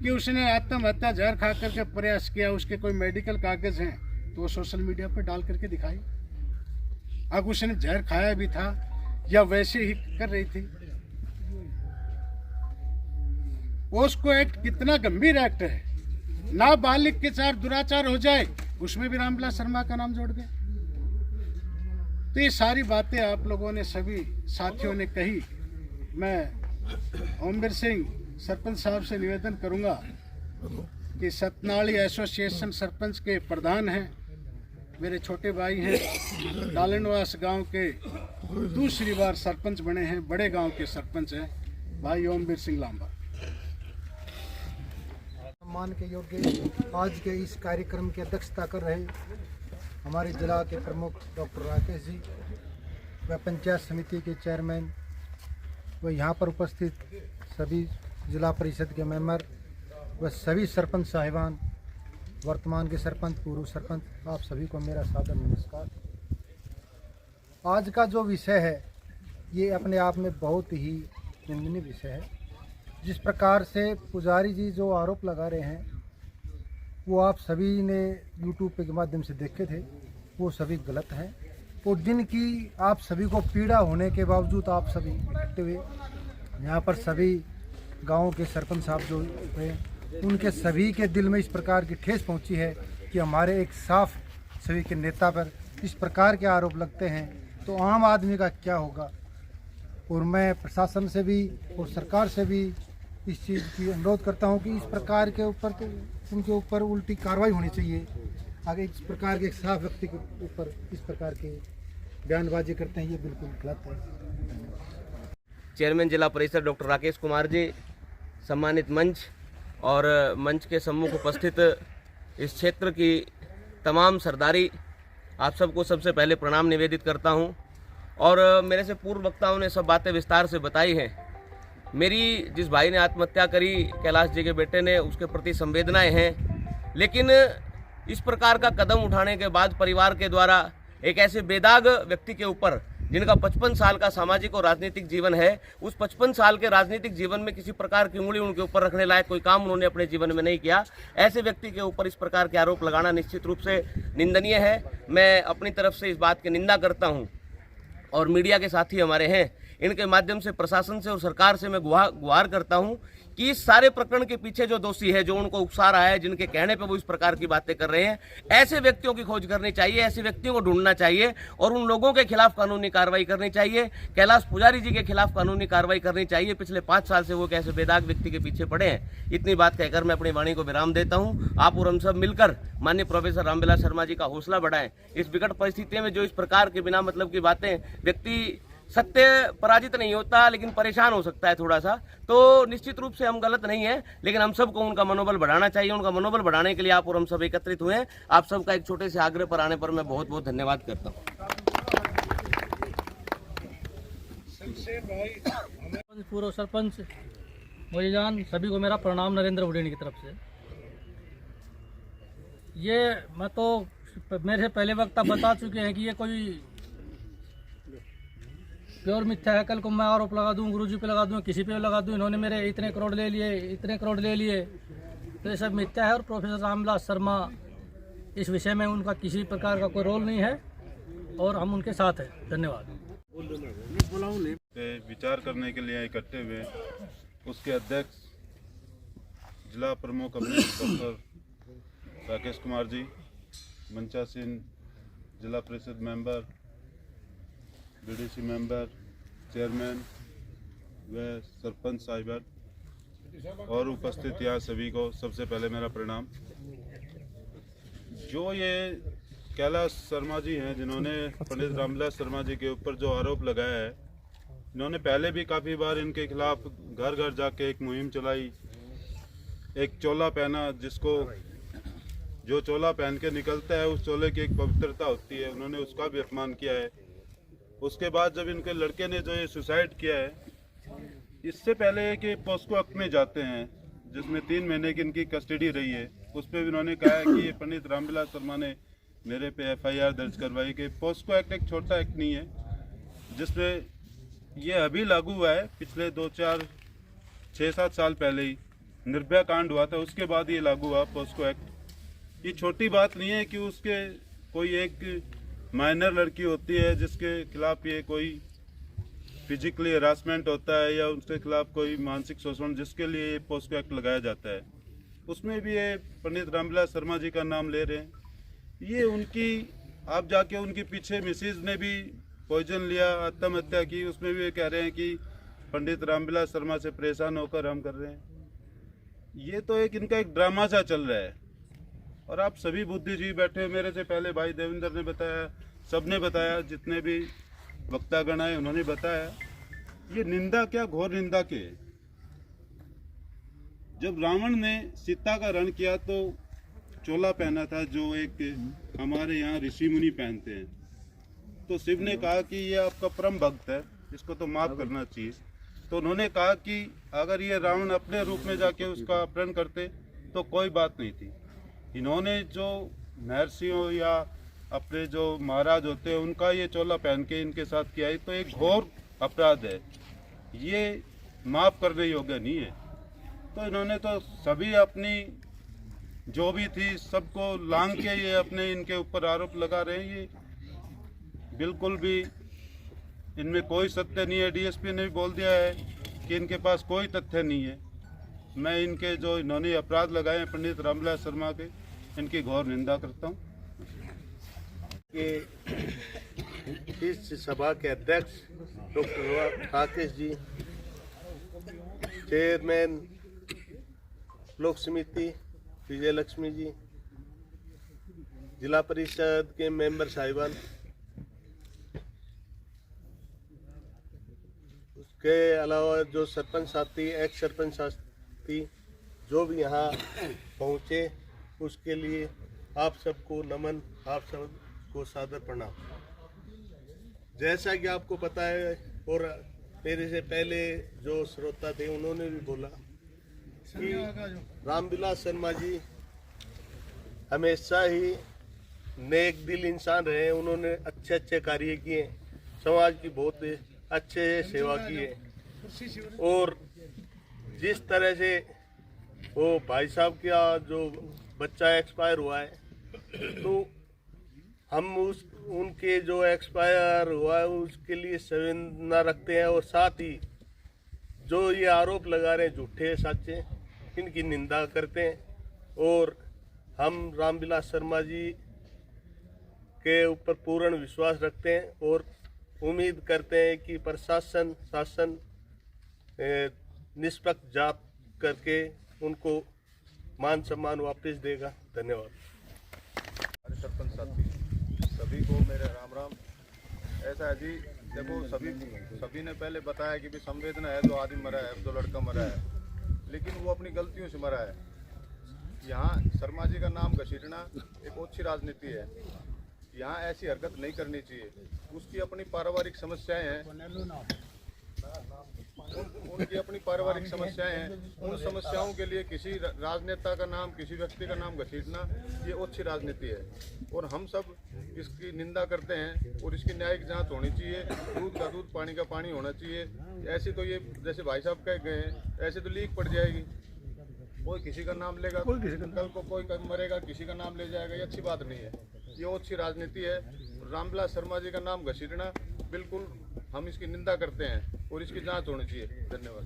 कि उसने आत्महत्या जहर खा करके प्रयास किया, उसके कोई मेडिकल कागज हैं तो वो सोशल मीडिया पर डाल करके दिखाई। अब उसने जहर खाया भी था या वैसे ही कर रही थी। उसको एक्ट कितना गंभीर एक्ट है, नाबालिग के साथ दुराचार हो जाए उसमें भी रामविलास शर्मा का नाम जोड़ दे। तो ये सारी बातें आप लोगों ने सभी साथियों ने कही। मैं ओमवीर सिंह सरपंच साहब से निवेदन करूंगा कि सतनाली एसोसिएशन सरपंच के प्रधान हैं, मेरे छोटे भाई हैं, डालनवास गांव के दूसरी बार सरपंच बने हैं, बड़े गांव के सरपंच हैं भाई ओमवीर सिंह लांबा। सम्मान के योग्य आज के इस कार्यक्रम की अध्यक्षता कर रहे हमारे जिला के प्रमुख डॉक्टर राकेश जी व पंचायत समिति के चेयरमैन व यहाँ पर उपस्थित सभी जिला परिषद के मेंबर व सभी सरपंच साहिबान, वर्तमान के सरपंच, पूर्व सरपंच, आप सभी को मेरा सादर नमस्कार। आज का जो विषय है ये अपने आप में बहुत ही निंदनीय विषय है। जिस प्रकार से पुजारी जी जो आरोप लगा रहे हैं वो आप सभी ने यूट्यूब के माध्यम से देखे थे, वो सभी गलत हैं। और जिनकी आप सभी को पीड़ा होने के बावजूद आप सभी इकट्ठे हुए यहाँ पर, सभी गाँव के सरपंच साहब जो हुए उनके सभी के दिल में इस प्रकार की ठेस पहुँची है कि हमारे एक साफ सभी के नेता पर इस प्रकार के आरोप लगते हैं तो आम आदमी का क्या होगा। और मैं प्रशासन से भी और सरकार से भी इस चीज़ की अनुरोध करता हूं कि इस प्रकार के ऊपर तो उनके ऊपर उल्टी कार्रवाई होनी चाहिए। आगे इस प्रकार के एक साफ व्यक्ति के ऊपर इस प्रकार के बयानबाजी करते हैं, ये बिल्कुल गलत है। चेयरमैन जिला परिषद डॉक्टर राकेश कुमार जी, सम्मानित मंच और मंच के सम्मुख उपस्थित इस क्षेत्र की तमाम सरदारी, आप सबको सबसे पहले प्रणाम निवेदित करता हूं। और मेरे से पूर्व वक्ताओं ने सब बातें विस्तार से बताई हैं। मेरी जिस भाई ने आत्महत्या करी, कैलाश जी के बेटे ने, उसके प्रति संवेदनाएं हैं, लेकिन इस प्रकार का कदम उठाने के बाद परिवार के द्वारा एक ऐसे बेदाग व्यक्ति के ऊपर जिनका 55 साल का सामाजिक और राजनीतिक जीवन है, उस 55 साल के राजनीतिक जीवन में किसी प्रकार की उंगली उनके ऊपर रखने लायक कोई काम उन्होंने अपने जीवन में नहीं किया। ऐसे व्यक्ति के ऊपर इस प्रकार के आरोप लगाना निश्चित रूप से निंदनीय है। मैं अपनी तरफ से इस बात की निंदा करता हूँ और मीडिया के साथी हमारे हैं, इनके माध्यम से प्रशासन से और सरकार से मैं गुहार करता हूं कि इस सारे प्रकरण के पीछे जो दोषी है, जो उनको उकसा रहा है, जिनके कहने पे वो इस प्रकार की बातें कर रहे हैं, ऐसे व्यक्तियों की खोज करनी चाहिए, ऐसे व्यक्तियों को ढूंढना चाहिए और उन लोगों के खिलाफ कानूनी कार्रवाई करनी चाहिए। कैलाश पुजारी जी के खिलाफ कानूनी कार्रवाई करनी चाहिए। पिछले 5 साल से वो कैसे बेदाग व्यक्ति के पीछे पड़े हैं। इतनी बात कहकर मैं अपनी वाणी को विराम देता हूं। आप और हम सब मिलकर माननीय प्रोफेसर रामविलास शर्मा जी का हौसला बढ़ाएं। इस विकट परिस्थिति में जो इस प्रकार के बिना मतलब की बातें, व्यक्ति सत्य पराजित नहीं होता लेकिन परेशान हो सकता है थोड़ा सा, तो निश्चित रूप से हम गलत नहीं है, लेकिन हम सबको उनका मनोबल बढ़ाना चाहिए। उनका मनोबल बढ़ाने के लिए आप और हम सब एकत्रित हुए हैं। आप सबका एक छोटे से आग्रह पर आने पर मैं बहुत बहुत धन्यवाद करता हूँ। पूर्व सरपंच मोईजान सभी को मेरा प्रणाम नरेंद्र उडेनी की तरफ से। ये मैं तो मेरे पहले वक्ता बता चुके हैं कि ये कोई प्योर मिथ्या है। कल को मैं आरोप लगा दूं, गुरुजी पे लगा दूं, किसी पे लगा दूं, इन्होंने मेरे इतने करोड़ ले लिए, इतने करोड़ ले लिए, तो ये सब मिथ्या है। और प्रोफेसर रामविलास शर्मा इस विषय में उनका किसी प्रकार का कोई रोल नहीं है और हम उनके साथ हैं। धन्यवाद। विचार करने के लिए इकट्ठे हुए, उसके अध्यक्ष जिला प्रमुख अपने डॉक्टर राकेश कुमार जी, मंचासीन जिला परिषद मेंबर, बीडीसी मेंबर, चेयरमैन व सरपंच साहिबान और उपस्थित यहाँ सभी को सबसे पहले मेरा प्रणाम। जो ये कैलाश शर्मा जी हैं, जिन्होंने पंडित रामविलास शर्मा जी के ऊपर जो आरोप लगाया है, इन्होंने पहले भी काफ़ी बार इनके खिलाफ घर घर जाके एक मुहिम चलाई। एक चोला पहना, जिसको जो चोला पहन के निकलता है उस चोले की एक पवित्रता होती है, उन्होंने उसका भी अपमान किया है। उसके बाद जब इनके लड़के ने जो ये सुसाइड किया है, इससे पहले कि पोस्को एक्ट में जाते हैं जिसमें 3 महीने की इनकी कस्टडी रही है, उस पर भी उन्होंने कहा है कि ये पंडित रामविलास शर्मा ने मेरे पे FIR दर्ज करवाई। कि पोस्को एक्ट एक छोटा एक्ट नहीं है, जिसमें ये अभी लागू हुआ है। पिछले 6-7 साल पहले ही निर्भया कांड हुआ था, उसके बाद ये लागू हुआ पोस्को एक्ट। ये छोटी बात नहीं है कि उसके कोई एक माइनर लड़की होती है जिसके खिलाफ ये कोई फिजिकली हरासमेंट होता है या उसके खिलाफ कोई मानसिक शोषण, जिसके लिए पोस्को एक्ट लगाया जाता है, उसमें भी ये पंडित रामविलास शर्मा जी का नाम ले रहे हैं। ये उनकी, आप जाके उनके पीछे मिसेज ने भी पॉइजन लिया, आत्महत्या की, उसमें भी ये कह रहे हैं कि पंडित रामविलास शर्मा से परेशान होकर हम कर रहे हैं। ये तो एक इनका एक ड्रामा सा चल रहा है। और आप सभी बुद्धिजीवी बैठे, मेरे से पहले भाई देवेंद्र ने बताया, सबने बताया, जितने भी वक्तागण आए उन्होंने बताया, ये निंदा क्या, घोर निंदा के। जब रावण ने सीता का रण किया तो चोला पहना था, जो एक हमारे यहाँ ऋषि मुनि पहनते हैं। तो शिव ने कहा कि ये आपका परम भक्त है, इसको तो माफ करना चाहिए। तो उन्होंने कहा कि अगर ये रावण अपने रूप में जाके उसका अपहरण करते तो कोई बात नहीं थी। इन्होंने जो महर्षियों या अपने जो महाराज होते हैं उनका ये चोला पहन के इनके साथ किया है, तो एक घोर अपराध है, ये माफ़ करने योग्य नहीं है। तो इन्होंने तो सभी अपनी जो भी थी सबको लांग के ये अपने इनके ऊपर आरोप लगा रहे हैं। ये बिल्कुल भी इनमें कोई सत्य नहीं है। DSP ने भी बोल दिया है कि इनके पास कोई तथ्य नहीं है। मैं इनके जो इन्होंने अपराध लगाए हैं पंडित रामविलास शर्मा के, इनकी घोर निंदा करता हूँ। कि इस सभा के अध्यक्ष डॉक्टर राकेश जी, चेयरमैन लोक समिति विजय लक्ष्मी जी, जिला परिषद के मेंबर साहिबान, उसके अलावा जो सरपंच साथी, एक्स सरपंच साथी जो भी यहाँ पहुँचे, उसके लिए आप सबको नमन, आप सबको सादर प्रणाम। जैसा कि आपको पता है और मेरे से पहले जो श्रोता थे उन्होंने भी बोला कि रामविलास शर्मा जी हमेशा ही नेक दिल इंसान रहे। उन्होंने अच्छे अच्छे कार्य किए, समाज की बहुत अच्छे सेवा की है। और जिस तरह से वो भाई साहब का जो बच्चा एक्सपायर हुआ है, तो हम उनके जो एक्सपायर हुआ है उसके लिए संवेदना रखते हैं। और साथ ही जो ये आरोप लगा रहे हैं झूठे सच्चे, इनकी निंदा करते हैं और हम रामविलास शर्मा जी के ऊपर पूर्ण विश्वास रखते हैं और उम्मीद करते हैं कि प्रशासन शासन निष्पक्ष जांच करके उनको मान सम्मान वापस देगा। धन्यवाद। हमारे सरपंच साथी सभी को मेरे राम राम। ऐसा है जी, देखो सभी ने पहले बताया कि भी संवेदना है, जो आदमी मरा है, जो लड़का मरा है, लेकिन वो अपनी गलतियों से मरा है। यहाँ शर्मा जी का नाम घसीटना एक अच्छी राजनीति है। यहाँ ऐसी हरकत नहीं करनी चाहिए। उसकी अपनी पारिवारिक समस्याएं हैं, उनकी अपनी पारिवारिक समस्याएं हैं। उन समस्याओं के लिए किसी राजनेता का नाम, किसी व्यक्ति का नाम घसीटना ये अच्छी राजनीति है और हम सब इसकी निंदा करते हैं और इसकी न्यायिक जांच होनी चाहिए। दूध का दूध, पानी का पानी होना चाहिए। ऐसे तो ये जैसे भाई साहब कह गए हैं, ऐसे तो लीक पड़ जाएगी। कोई किसी का नाम लेगा, कल को कोई मरेगा, किसी का नाम ले जाएगा, ये अच्छी बात नहीं है। ये अच्छी राजनीति है। रामविलास शर्मा जी का नाम घसीटना बिल्कुल हम इसकी निंदा करते हैं और इसकी जांच होनी चाहिए। धन्यवाद।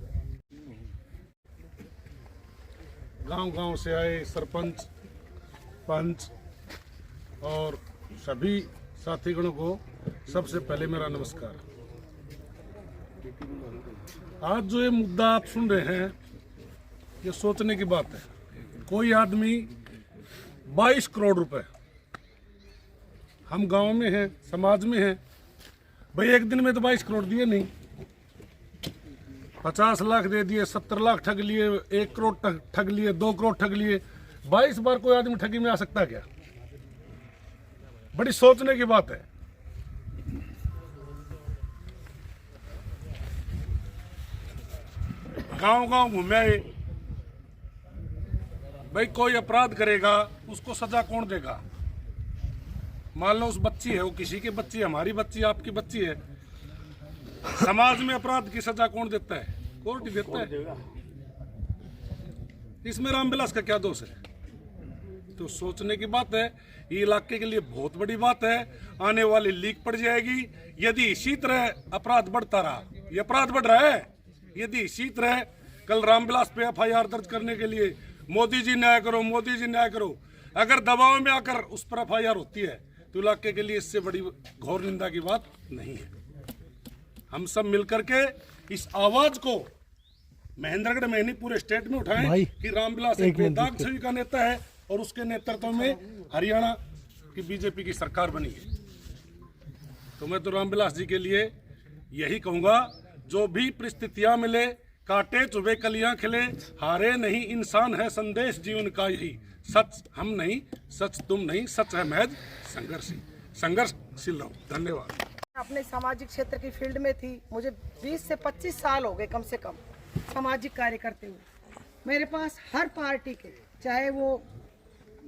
गांव-गांव से आए सरपंच, पंच और सभी साथीगणों को सबसे पहले मेरा नमस्कार। आज जो ये मुद्दा आप सुन रहे हैं, ये सोचने की बात है। कोई आदमी 22 करोड़ रुपए, हम गांव में हैं, समाज में हैं, भाई एक दिन में तो 22 करोड़ दिए नहीं, 50 लाख दे दिए, 70 लाख ठग लिए, 1 करोड़ ठग लिए, 2 करोड़ ठग लिए। 22 बार कोई आदमी ठगी में आ सकता क्या? बड़ी सोचने की बात है। गांव-गांव घूमे, भाई कोई अपराध करेगा उसको सजा कौन देगा? मान लो उस बच्ची है, वो किसी की बच्ची है, हमारी बच्ची, आपकी बच्ची है, समाज में अपराध की सजा कौन देता है? कोर्ट ही देता है। इसमें रामविलास का क्या दोष है? तो सोचने की बात है। ये इलाके के लिए बहुत बड़ी बात है। आने वाली लीक पड़ जाएगी यदि इसी तरह अपराध बढ़ता रहा। ये अपराध बढ़ रहा है, यदि इसी तरह कल रामविलास पे FIR दर्ज करने के लिए मोदी जी न्याय करो, मोदी जी न्याय करो, अगर दबाव में आकर उस पर FIR होती है तो इलाके के लिए इससे बड़ी घोर निंदा की बात नहीं है। हम सब मिलकर के इस आवाज को महेंद्रगढ़ में नहीं पूरे स्टेट में उठाएं कि रामविलास एक बेदाग छवि का नेता है और उसके नेतृत्व में हरियाणा की बीजेपी की सरकार बनी है। तो मैं तो रामविलास जी के लिए यही कहूंगा, जो भी परिस्थितियां मिले, काटे चुभे कलियां खिले, हारे नहीं इंसान है संदेश जीवन का यही। सच हम नहीं, सच तुम नहीं, सच है महज संघर्षशील रहो। धन्यवाद। अपने सामाजिक क्षेत्र की फील्ड में थी, मुझे 20 से 25 साल हो गए कम से कम सामाजिक कार्य करते हुए। मेरे पास हर पार्टी के, चाहे वो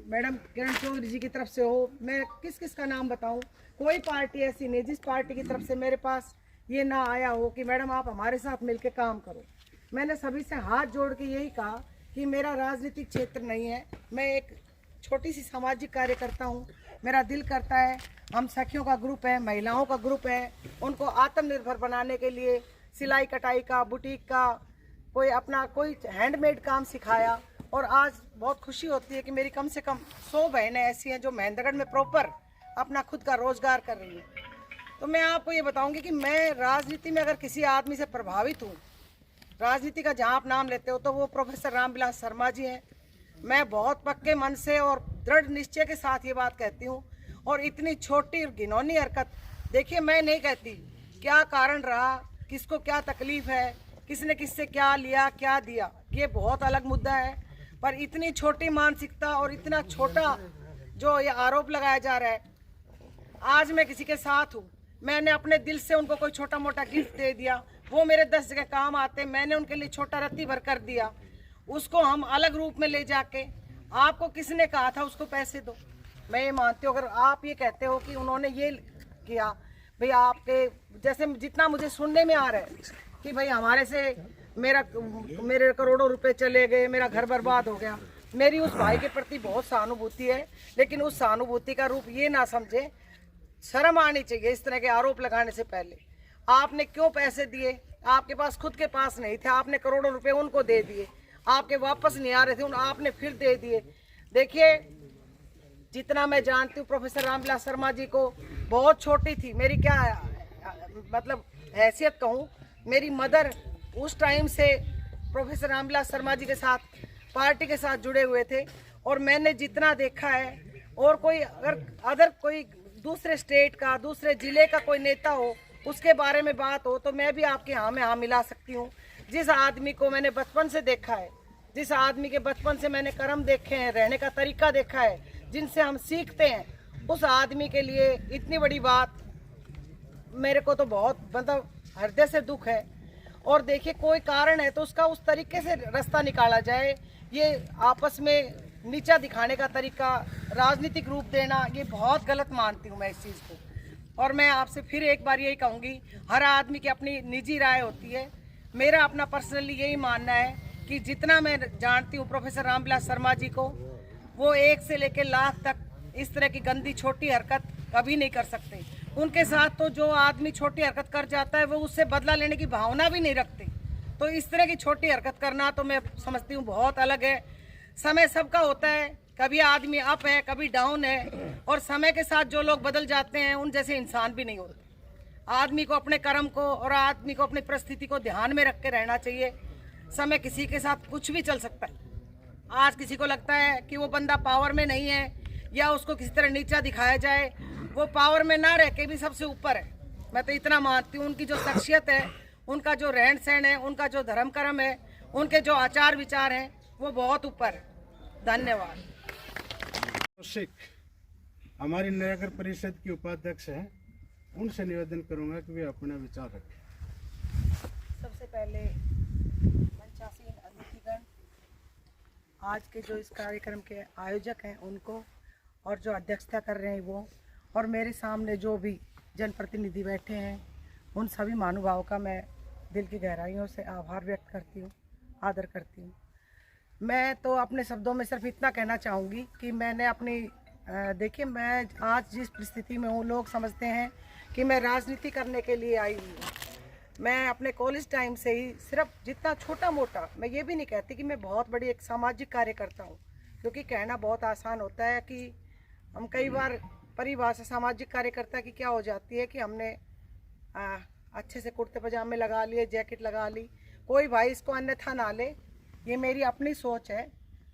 मैडम किरण चौधरी जी की तरफ से हो, मैं किस किस का नाम बताऊं, कोई पार्टी ऐसी नहीं जिस पार्टी की तरफ से मेरे पास ये ना आया हो कि मैडम आप हमारे साथ मिलकर काम करो। मैंने सभी से हाथ जोड़ के यही कहा कि मेरा राजनीतिक क्षेत्र नहीं है, मैं एक छोटी सी सामाजिक कार्य करता हूँ। मेरा दिल करता है, हम सखियों का ग्रुप है, महिलाओं का ग्रुप है, उनको आत्मनिर्भर बनाने के लिए सिलाई कटाई का, बुटीक का, कोई हैंडमेड काम सिखाया। और आज बहुत खुशी होती है कि मेरी कम से कम 100 बहनें ऐसी हैं जो महेंद्रगढ़ में प्रॉपर अपना खुद का रोजगार कर रही हैं। तो मैं आपको ये बताऊंगी कि मैं राजनीति में अगर किसी आदमी से प्रभावित हूँ, राजनीति का जहाँ आप नाम लेते हो, तो वो प्रोफेसर रामविलास शर्मा जी हैं। मैं बहुत पक्के मन से और दृढ़ निश्चय के साथ ये बात कहती हूँ। और इतनी छोटी और घिनौनी हरकत, देखिए मैं नहीं कहती क्या कारण रहा, किसको क्या तकलीफ है, किसने किससे क्या लिया क्या दिया, ये बहुत अलग मुद्दा है। पर इतनी छोटी मानसिकता और इतना छोटा जो ये आरोप लगाया जा रहा है, आज मैं किसी के साथ हूँ, मैंने अपने दिल से उनको कोई छोटा मोटा गिफ्ट दे दिया, वो मेरे 10 जगह काम आते, मैंने उनके लिए छोटा रत्ती भर कर दिया, उसको हम अलग रूप में ले जाके, आपको किसने कहा था उसको पैसे दो। मैं ये मानती हूँ, अगर आप ये कहते हो कि उन्होंने ये किया, भाई आपके जैसे जितना मुझे सुनने में आ रहा है कि भाई हमारे से मेरे करोड़ों रुपए चले गए, मेरा घर बर्बाद हो गया, मेरी उस भाई के प्रति बहुत सहानुभूति है, लेकिन उस सहानुभूति का रूप ये ना समझे, शर्म आनी चाहिए इस तरह के आरोप लगाने से पहले। आपने क्यों पैसे दिए? आपके पास खुद के पास नहीं थे, आपने करोड़ों रुपए उनको दे दिए। आपके वापस नहीं आ रहे थे, उन आपने फिर दे दिए। देखिए, जितना मैं जानती हूँ प्रोफेसर रामविलास शर्मा जी को, बहुत छोटी थी मेरी, क्या मतलब हैसियत कहूँ, मेरी मदर उस टाइम से प्रोफेसर रामविलास शर्मा जी के साथ, पार्टी के साथ जुड़े हुए थे। और मैंने जितना देखा है, और कोई अगर कोई दूसरे स्टेट का, दूसरे जिले का कोई नेता हो, उसके बारे में बात हो, तो मैं भी आपके हाँ में हाँ मिला सकती हूँ। जिस आदमी को मैंने बचपन से देखा है, जिस आदमी के बचपन से मैंने कर्म देखे हैं, रहने का तरीका देखा है, जिनसे हम सीखते हैं, उस आदमी के लिए इतनी बड़ी बात मेरे को तो बहुत मतलब हृदय से दुख है। और देखिए, कोई कारण है तो उसका उस तरीके से रास्ता निकाला जाए। ये आपस में नीचा दिखाने का तरीका, राजनीतिक रूप देना, ये बहुत गलत मानती हूँ मैं इस चीज़ को। और मैं आपसे फिर एक बार यही कहूँगी, हर आदमी की अपनी निजी राय होती है। मेरा अपना पर्सनली यही मानना है कि जितना मैं जानती हूँ प्रोफेसर रामविलास शर्मा जी को, वो 1 से लेकर लाख तक इस तरह की गंदी छोटी हरकत कभी नहीं कर सकते। उनके साथ तो जो आदमी छोटी हरकत कर जाता है, वो उससे बदला लेने की भावना भी नहीं रखते। तो इस तरह की छोटी हरकत करना तो मैं समझती हूँ बहुत अलग है। समय सबका होता है, कभी आदमी अप है, कभी डाउन है, और समय के साथ जो लोग बदल जाते हैं, उन जैसे इंसान भी नहीं होते। आदमी को अपने कर्म को और आदमी को अपनी परिस्थिति को ध्यान में रख के रहना चाहिए। समय किसी के साथ कुछ भी चल सकता है। आज किसी को लगता है कि वो बंदा पावर में नहीं है, या उसको किसी तरह नीचा दिखाया जाए, वो पावर में ना रह के भी सबसे ऊपर है। मैं तो इतना मानती हूँ, उनकी जो शख्सियत है, उनका जो रहन सहन है, उनका जो धर्म कर्म है, उनके जो आचार विचार हैं, वो बहुत ऊपर है। धन्यवाद। कौशिक हमारी नगर परिषद की उपाध्यक्ष हैं, उनसे निवेदन करूंगा कि वे अपना विचार रखें। सबसे पहले मंचासीन अतिथिगण, आज के जो इस कार्यक्रम के आयोजक हैं उनको, और जो अध्यक्षता कर रहे हैं वो, और मेरे सामने जो भी जनप्रतिनिधि बैठे हैं, उन सभी महानुभावों का मैं दिल की गहराइयों से आभार व्यक्त करती हूँ, आदर करती हूँ। मैं तो अपने शब्दों में सिर्फ इतना कहना चाहूँगी कि मैंने अपनी देखिए, मैं आज जिस परिस्थिति में हूँ, लोग समझते हैं कि मैं राजनीति करने के लिए आई हुई हूँ। मैं अपने कॉलेज टाइम से ही सिर्फ जितना छोटा मोटा, मैं ये भी नहीं कहती कि मैं बहुत बड़ी एक सामाजिक कार्यकर्ता हूँ, क्योंकि कहना बहुत आसान होता है कि हम कई बार परिभाषा सामाजिक कार्यकर्ता की क्या हो जाती है कि हमने अच्छे से कुर्ते पजामे लगा लिए, जैकेट लगा ली, कोई भाई इसको अन्यथा ना ले, ये मेरी अपनी सोच है,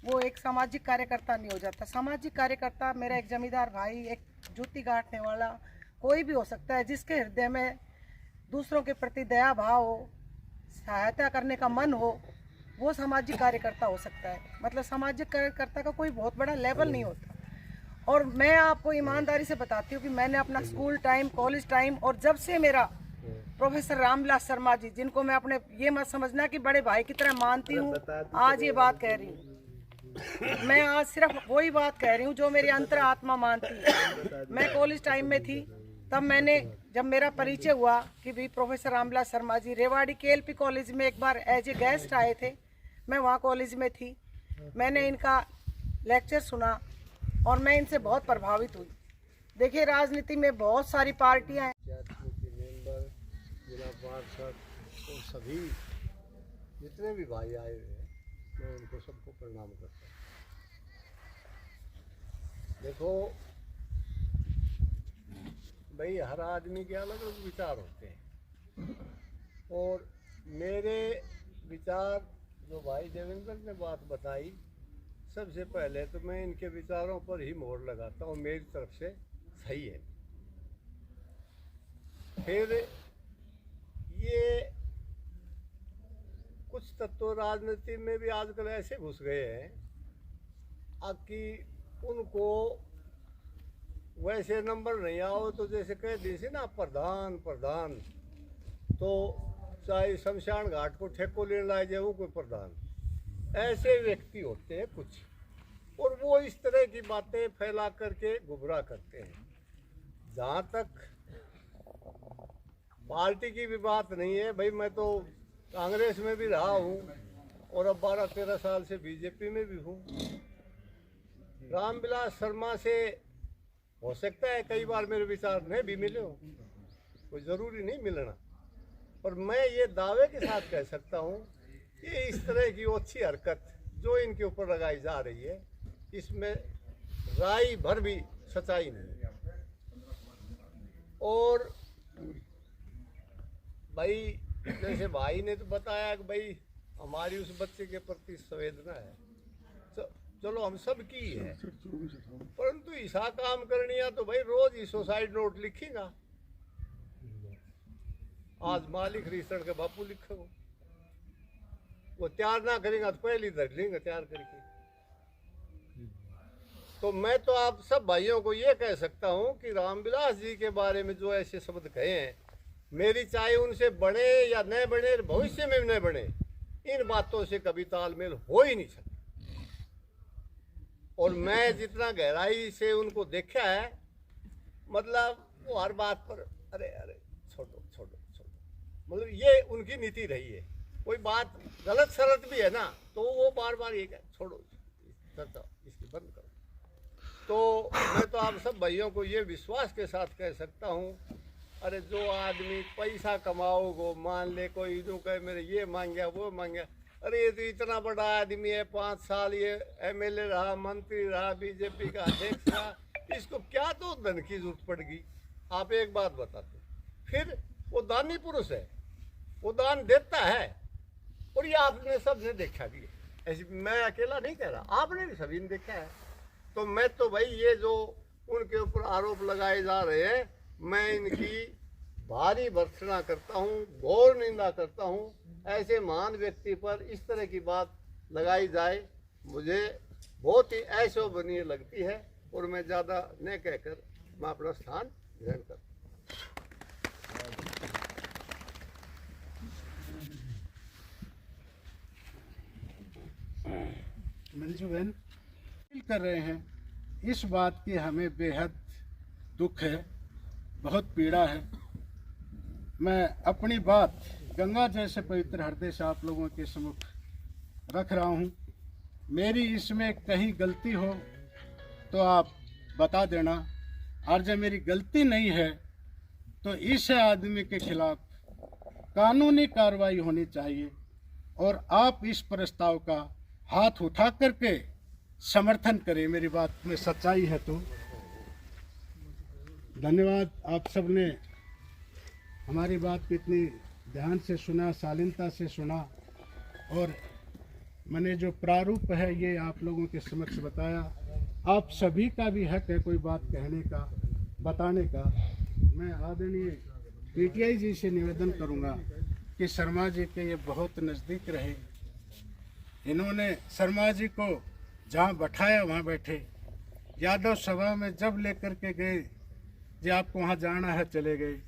वो एक सामाजिक कार्यकर्ता नहीं हो जाता। सामाजिक कार्यकर्ता मेरा एक जमींदार भाई, एक जूती गांठने वाला, कोई भी हो सकता है, जिसके हृदय में दूसरों के प्रति दया भाव हो, सहायता करने का मन हो, वो सामाजिक कार्यकर्ता हो सकता है। मतलब सामाजिक कार्यकर्ता का कोई बहुत बड़ा लेवल नहीं होता। और मैं आपको ईमानदारी से बताती हूँ कि मैंने अपना स्कूल टाइम, कॉलेज टाइम, और जब से मेरा प्रोफेसर रामविलास शर्मा जी, जिनको मैं अपने, ये मत समझना कि बड़े भाई की तरह मानती हूँ, आज ये बात कह रही हूँ, मैं आज सिर्फ वही बात कह रही हूँ जो मेरी अंतर आत्मा मानती है। मैं कॉलेज टाइम में थी, तब मैंने, जब मेरा परिचय हुआ कि भी professor Ramvilas Sharma ji Rewari KLP college में एक बार एज ए गेस्ट आए थे, मैं वहाँ कॉलेज में थी, मैंने इनका लेक्चर सुना और मैं इनसे बहुत प्रभावित हुई। देखिए, राजनीति में बहुत सारी पार्टियाँ हैं, मेंबर, जिला पार्षद और सभी जितने भी भाई आए हुए हैं, मैं उनको सबको प्रणाम करता हूँ। देखो भाई, हर आदमी के अलग अलग विचार होते हैं, और मेरे विचार जो भाई देवेंद्र ने बात बताई, सबसे पहले तो मैं इनके विचारों पर ही मोहर लगाता हूँ, मेरी तरफ से सही है। फिर ये कुछ तत्व राजनीति में भी आजकल ऐसे घुस गए हैं कि उनको वैसे नंबर नहीं आओ तो जैसे कह दी ना प्रधान प्रधान, तो चाहे शमशान घाट को ठेको लेने लाए जाए वो कोई प्रधान, ऐसे व्यक्ति होते हैं कुछ, और वो इस तरह की बातें फैला करके गुमराह करते हैं। जहाँ तक पार्टी की भी बात नहीं है भाई, मैं तो कांग्रेस में भी रहा हूँ और अब 12-13 साल से बीजेपी में भी हूँ। रामविलास शर्मा से हो सकता है कई बार मेरे विचार नहीं भी मिले हो, कोई ज़रूरी नहीं मिलना, और मैं ये दावे के साथ कह सकता हूँ कि इस तरह की ओछी हरकत जो इनके ऊपर लगाई जा रही है, इसमें राई भर भी सच्चाई नहीं है। और भाई जैसे भाई ने तो बताया कि भाई हमारी उस बच्चे के प्रति संवेदना है, चलो हम सब की है, परंतु ऐसा काम करनिया तो भाई रोज ही सुसाइड नोट लिखेगा। आज मालिक रीसर के बापू लिखे वो तैयार ना करेगा तो पहले धर लेंगे तैयार करके। तो मैं तो आप सब भाइयों को ये कह सकता हूँ कि रामविलास जी के बारे में जो ऐसे शब्द कहे हैं, मेरी चाहे उनसे बने या न बने, भविष्य में भी न बने, इन बातों से कभी तालमेल हो ही नहीं सकता। और मैं जितना गहराई से उनको देखा है, मतलब वो हर बात पर अरे अरे छोड़ो छोड़ो छोड़ो, मतलब ये उनकी नीति रही है। कोई बात गलत सलत भी है ना तो वो बार बार ये कहे छोड़ो चर्चा इसकी बंद करो। तो मैं तो आप सब भाइयों को ये विश्वास के साथ कह सकता हूँ, अरे जो आदमी पैसा कमाओगो, मान ले कोई यूँ कहे मेरे ये मांग गया वो मांग गया, अरे ये तो इतना बड़ा आदमी है, 5 साल ये MLA रहा, मंत्री रहा, बीजेपी का अध्यक्ष रहा, इसको क्या तो धन की जरूरत पड़ गई। आप एक बात बताते, फिर वो दानी पुरुष है, वो दान देता है, और ये आपने सबने देखा भी है, ऐसे मैं अकेला नहीं कह रहा, आपने भी सभी ने देखा है। तो मैं तो भाई ये जो उनके ऊपर आरोप लगाए जा रहे हैं, मैं इनकी भारी भर्त्सना करता हूँ, घोर निंदा करता हूँ। ऐसे महान व्यक्ति पर इस तरह की बात लगाई जाए, मुझे बहुत ही अशोभनीय लगती है, और मैं ज़्यादा न कहकर मैं अपना स्थान ग्रहण करता हूँ। मंजू बहन कर रहे हैं, इस बात की हमें बेहद दुख है, बहुत पीड़ा है। मैं अपनी बात गंगा जैसे पवित्र हृदय से आप लोगों के सम्मुख रख रहा हूँ। मेरी इसमें कहीं गलती हो तो आप बता देना, और जब मेरी गलती नहीं है तो इस आदमी के खिलाफ कानूनी कार्रवाई होनी चाहिए, और आप इस प्रस्ताव का हाथ उठा करके समर्थन करें। मेरी बात में सच्चाई है तो धन्यवाद। आप सब ने हमारी बात को इतनी ध्यान से सुना, शालीनता से सुना, और मैंने जो प्रारूप है ये आप लोगों के समक्ष बताया। आप सभी का भी हक है कोई बात कहने का, बताने का। मैं आदरणीय PTI जी से निवेदन करूंगा कि शर्मा जी के ये बहुत नज़दीक रहे। इन्होंने शर्मा जी को जहाँ बैठाया वहाँ बैठे। यादव सभा में जब लेकर के गए जी आपको वहाँ जाना है, चले गए।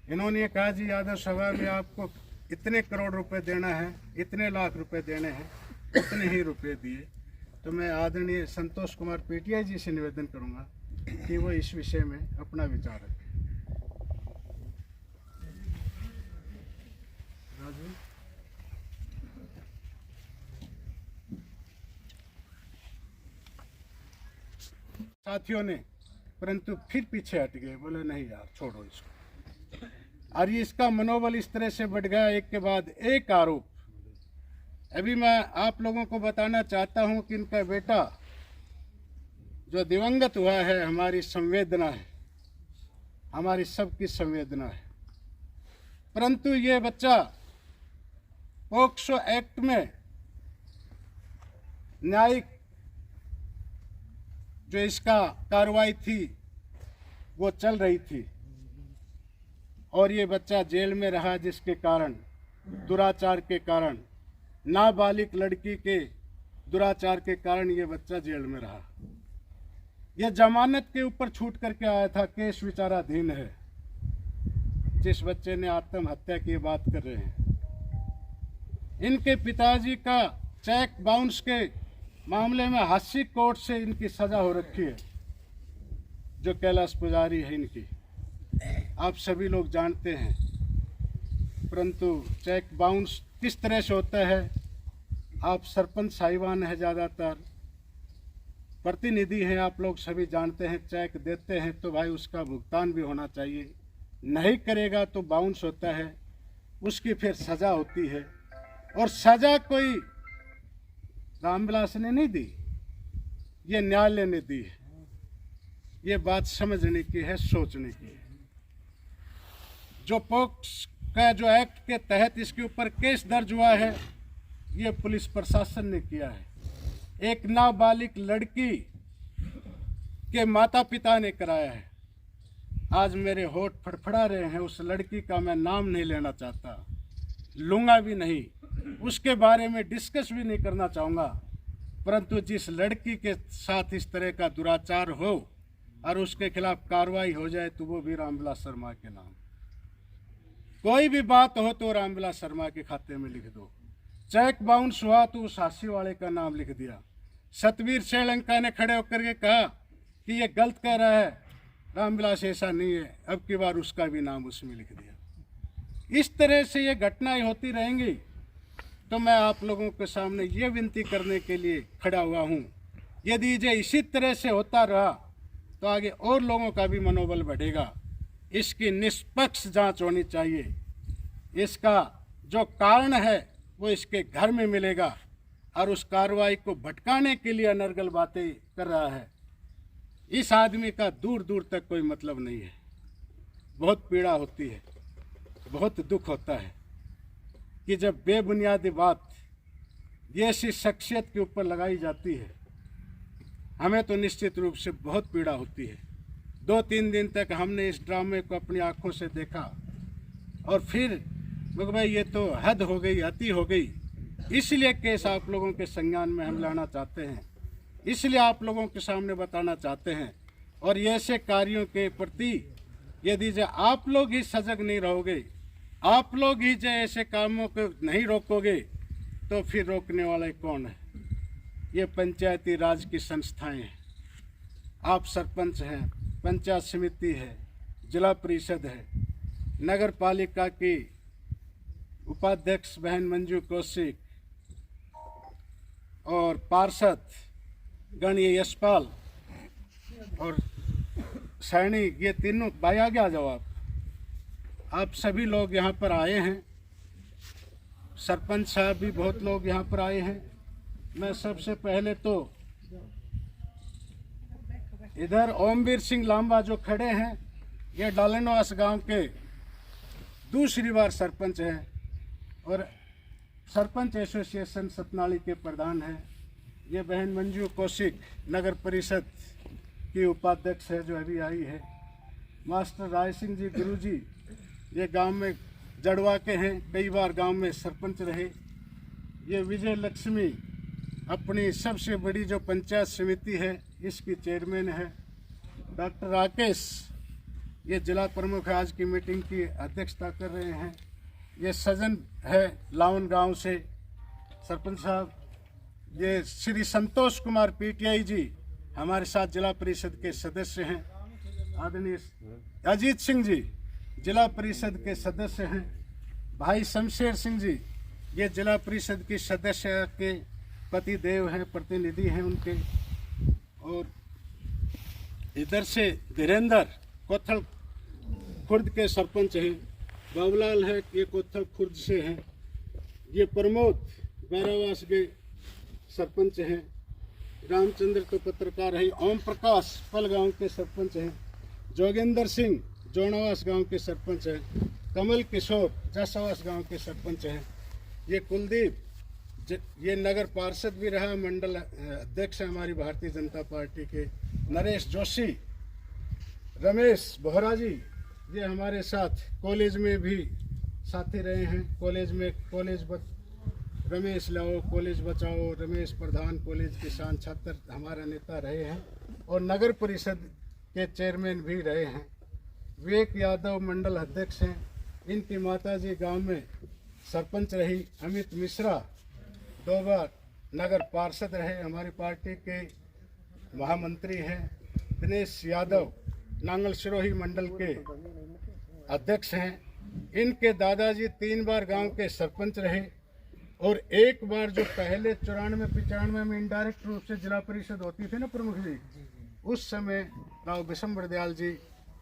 इन्होंने कहा जी यादव सभा में आपको इतने करोड़ रुपए देना है, इतने लाख रुपए देने हैं, उतने ही रुपए दिए। तो मैं आदरणीय संतोष कुमार PTI जी से निवेदन करूँगा कि वो इस विषय में अपना विचार रखें। राजू साथियों ने परंतु फिर पीछे हट गए, बोले नहीं यार छोड़ो इसको। और ये इसका मनोबल इस तरह से बढ़ गया, एक के बाद एक आरोप। अभी मैं आप लोगों को बताना चाहता हूं कि इनका बेटा जो दिवंगत हुआ है, हमारी संवेदना है, हमारी सबकी संवेदना है। परंतु ये बच्चा पोक्सो एक्ट में न्यायिक जो इसका कार्रवाई थी वो चल रही थी, और ये बच्चा जेल में रहा, जिसके कारण दुराचार के कारण, नाबालिग लड़की के दुराचार के कारण ये बच्चा जेल में रहा। यह जमानत के ऊपर छूट करके आया था, केस विचाराधीन है। जिस बच्चे ने आत्महत्या की बात कर रहे हैं, इनके पिताजी का चेक बाउंस के मामले में हास्य कोर्ट से इनकी सजा हो रखी है, जो कैलाश पुजारी है इनकी, आप सभी लोग जानते हैं। परंतु चेक बाउंस किस तरह से होता है, आप सरपंच साहिबान है, ज़्यादातर प्रतिनिधि हैं, आप लोग सभी जानते हैं। चेक देते हैं तो भाई उसका भुगतान भी होना चाहिए, नहीं करेगा तो बाउंस होता है। उसकी फिर सज़ा होती है। और सज़ा कोई रामविलास ने नहीं दी, ये न्यायालय ने दी है। ये बात समझने की है, सोचने की है। जो पोक्स का जो एक्ट के तहत इसके ऊपर केस दर्ज हुआ है, ये पुलिस प्रशासन ने किया है। एक नाबालिग लड़की के माता पिता ने कराया है। आज मेरे होठ फड़फड़ा रहे हैं। उस लड़की का मैं नाम नहीं लेना चाहता, लूँगा भी नहीं, उसके बारे में डिस्कस भी नहीं करना चाहूँगा। परंतु जिस लड़की के साथ इस तरह का दुराचार हो और उसके खिलाफ कार्रवाई हो जाए तो वो भी रामविलास शर्मा के नाम। कोई भी बात हो तो रामविलास शर्मा के खाते में लिख दो। चेक बाउंस हुआ तो उस हासी वाले का नाम लिख दिया। सतवीर श्रीलंका ने खड़े होकर के कहा कि ये गलत कह रहा है, रामविलास ऐसा नहीं है, अब की बार उसका भी नाम उसमें लिख दिया। इस तरह से ये घटनाएं होती रहेंगी। तो मैं आप लोगों के सामने ये विनती करने के लिए खड़ा हुआ हूँ, यदि ये इसी तरह से होता रहा तो आगे और लोगों का भी मनोबल बढ़ेगा। इसकी निष्पक्ष जांच होनी चाहिए। इसका जो कारण है वो इसके घर में मिलेगा और उस कार्रवाई को भटकाने के लिए अनर्गल बातें कर रहा है। इस आदमी का दूर दूर तक कोई मतलब नहीं है। बहुत पीड़ा होती है, बहुत दुख होता है कि जब बेबुनियादी बात ये ऐसी शख्सियत के ऊपर लगाई जाती है। हमें तो निश्चित रूप से बहुत पीड़ा होती है। 2-3 दिन तक हमने इस ड्रामे को अपनी आंखों से देखा और फिर भाई ये तो हद हो गई, अति हो गई। इसलिए केस आप लोगों के संज्ञान में हम लाना चाहते हैं, इसलिए आप लोगों के सामने बताना चाहते हैं। और ये ऐसे कार्यों के प्रति यदि जो आप लोग ही सजग नहीं रहोगे, आप लोग ही जो ऐसे कामों को नहीं रोकोगे, तो फिर रोकने वाला कौन है? ये पंचायती राज की संस्थाएं हैं। आप सरपंच हैं, पंचायत समिति है, जिला परिषद है, नगर पालिका की उपाध्यक्ष बहन मंजू कौशिक और पार्षद गणीय यशपाल और सैनिक, ये तीनों भाई आ गया जवाब। आप सभी लोग यहाँ पर आए हैं। सरपंच साहब भी बहुत लोग यहाँ पर आए हैं। मैं सबसे पहले तो इधर ओमवीर सिंह लांबा जो खड़े हैं, ये डालनवास गांव के दूसरी बार सरपंच हैं और सरपंच एसोसिएशन सतनाली के प्रधान हैं। ये बहन मंजू कौशिक नगर परिषद की उपाध्यक्ष है जो अभी आई है। मास्टर राय सिंह जी गुरुजी, ये गांव में जड़वा के हैं, कई बार गांव में सरपंच रहे। ये विजय लक्ष्मी अपनी सबसे बड़ी जो पंचायत समिति है इसकी चेयरमैन है। डॉक्टर राकेश, ये जिला प्रमुख आज की मीटिंग की अध्यक्षता कर रहे हैं। ये सजन है लावन गांव से सरपंच साहब। ये श्री संतोष कुमार पीटीआई जी हमारे साथ जिला परिषद के सदस्य हैं। आदरणीय अजीत सिंह जी जिला परिषद के सदस्य हैं। भाई शमशेर सिंह जी ये जिला परिषद की सदस्य के पति देव हैं, प्रतिनिधि हैं उनके। और इधर से धीरेन्द्र कोथल खुर्द के सरपंच हैं। बाबूलाल है, ये कोथल खुर्द से हैं। ये प्रमोद बैरावास के सरपंच हैं। रामचंद्र तो पत्रकार है। ओम प्रकाश पल गांव के सरपंच हैं। जोगेंद्र सिंह जोनावास गांव के सरपंच हैं। कमल किशोर जसावास गांव के सरपंच हैं। ये कुलदीप ये नगर पार्षद भी रहा, मंडल अध्यक्ष है हमारी भारतीय जनता पार्टी के। नरेश जोशी, रमेश बोहरा जी ये हमारे साथ कॉलेज में भी साथी रहे हैं। रमेश लाओ कॉलेज बचाओ, रमेश प्रधान कॉलेज किसान छात्र हमारा नेता रहे हैं और नगर परिषद के चेयरमैन भी रहे हैं। विवेक यादव मंडल अध्यक्ष हैं। इनकी माताजी गांव में सरपंच रही। अमित मिश्रा 2 बार नगर पार्षद रहे, हमारी पार्टी के महामंत्री हैं। दिनेश यादव नांगल सिरोही मंडल के अध्यक्ष हैं। इनके दादाजी 3 बार गांव के सरपंच रहे और 1 बार जो पहले 94-95 में इनडायरेक्ट रूप से जिला परिषद होती थी ना प्रमुख जी, उस समय राव विशंबर दयाल जी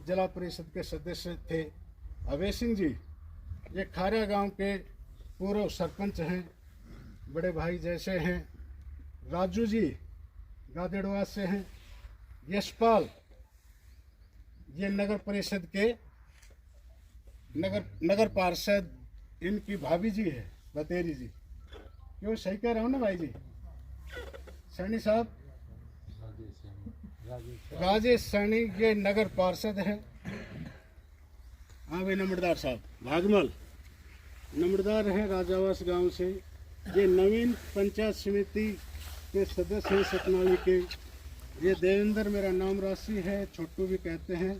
जिला परिषद के सदस्य थे। अभय सिंह जी ये खारा गांव के पूर्व सरपंच हैं, बड़े भाई जैसे हैं। राजू जी गादेड़वा से हैं। यशपाल ये नगर परिषद के नगर पार्षद, इनकी भाभी जी है बतेरी जी। क्यों सही कह रहा हूँ ना भाई जी? सैनी साहब, राजेश सैनी ये नगर पार्षद है। हाँ भाई नम्रदार साहब भागमल नम्रदार हैं राजावास गांव से। ये नवीन पंचायत समिति के सदस्य हैं सतनाली के। ये देवेंद्र मेरा नाम राशि है, छोटू भी कहते हैं।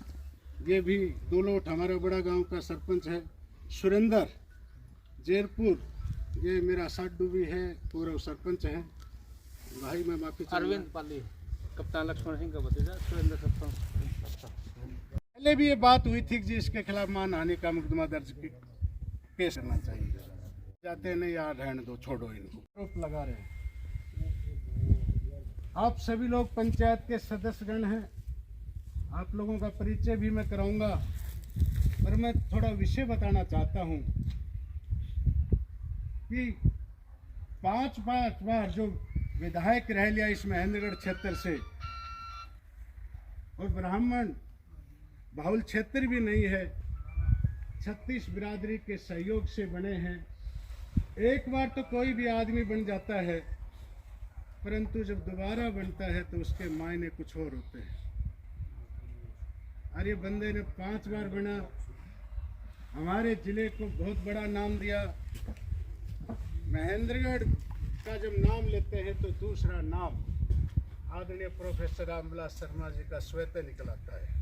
ये भी दोलोट हमारा बड़ा गांव का सरपंच है। सुरेंद्र जेरपुर ये मेरा साडू भी है, पूर्व सरपंच है। भाई मैं माफी अरविंद पाली कप्तान लक्ष्मण सिंह का भतीजा सुरेंद्र सरपंच। पहले भी ये बात हुई थी कि जिसके खिलाफ मानहानि का मुकदमा दर्ज पेश करना चाहिए। जाते नहीं यार, रहने दो, छोड़ो इनको। आरोप लगा रहे हैं। आप सभी लोग पंचायत के सदस्यगण हैं, आप लोगों का परिचय भी मैं कराऊंगा, पर मैं थोड़ा विषय बताना चाहता हूं कि 5 बार जो विधायक रह लिया इस महेंद्रगढ़ क्षेत्र से, और ब्राह्मण बाहुल क्षेत्र भी नहीं है, 36 बिरादरी के सहयोग से बने हैं। एक बार तो कोई भी आदमी बन जाता है, परंतु जब दोबारा बनता है तो उसके मायने कुछ और होते हैं। अरे बंदे ने 5 बार बना, हमारे जिले को बहुत बड़ा नाम दिया। महेंद्रगढ़ का जब नाम लेते हैं तो दूसरा नाम आदरणीय प्रोफेसर रामविलास शर्मा जी का स्वतः निकल आता है।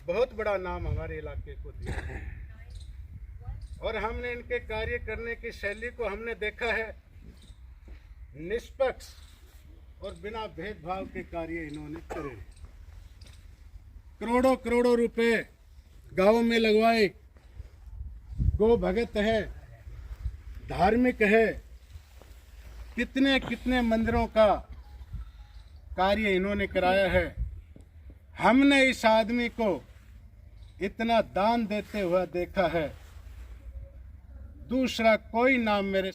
बहुत बड़ा नाम हमारे इलाके को दिया है, और हमने इनके कार्य करने की शैली को हमने देखा है। निष्पक्ष और बिना भेदभाव के कार्य इन्होंने करे। करोड़ों करोड़ों रुपए गांव में लगवाए। गो भगत है, धार्मिक है, कितने कितने मंदिरों का कार्य इन्होंने कराया है। हमने इस आदमी को इतना दान देते हुआ देखा है, दूसरा कोई नाम मेरे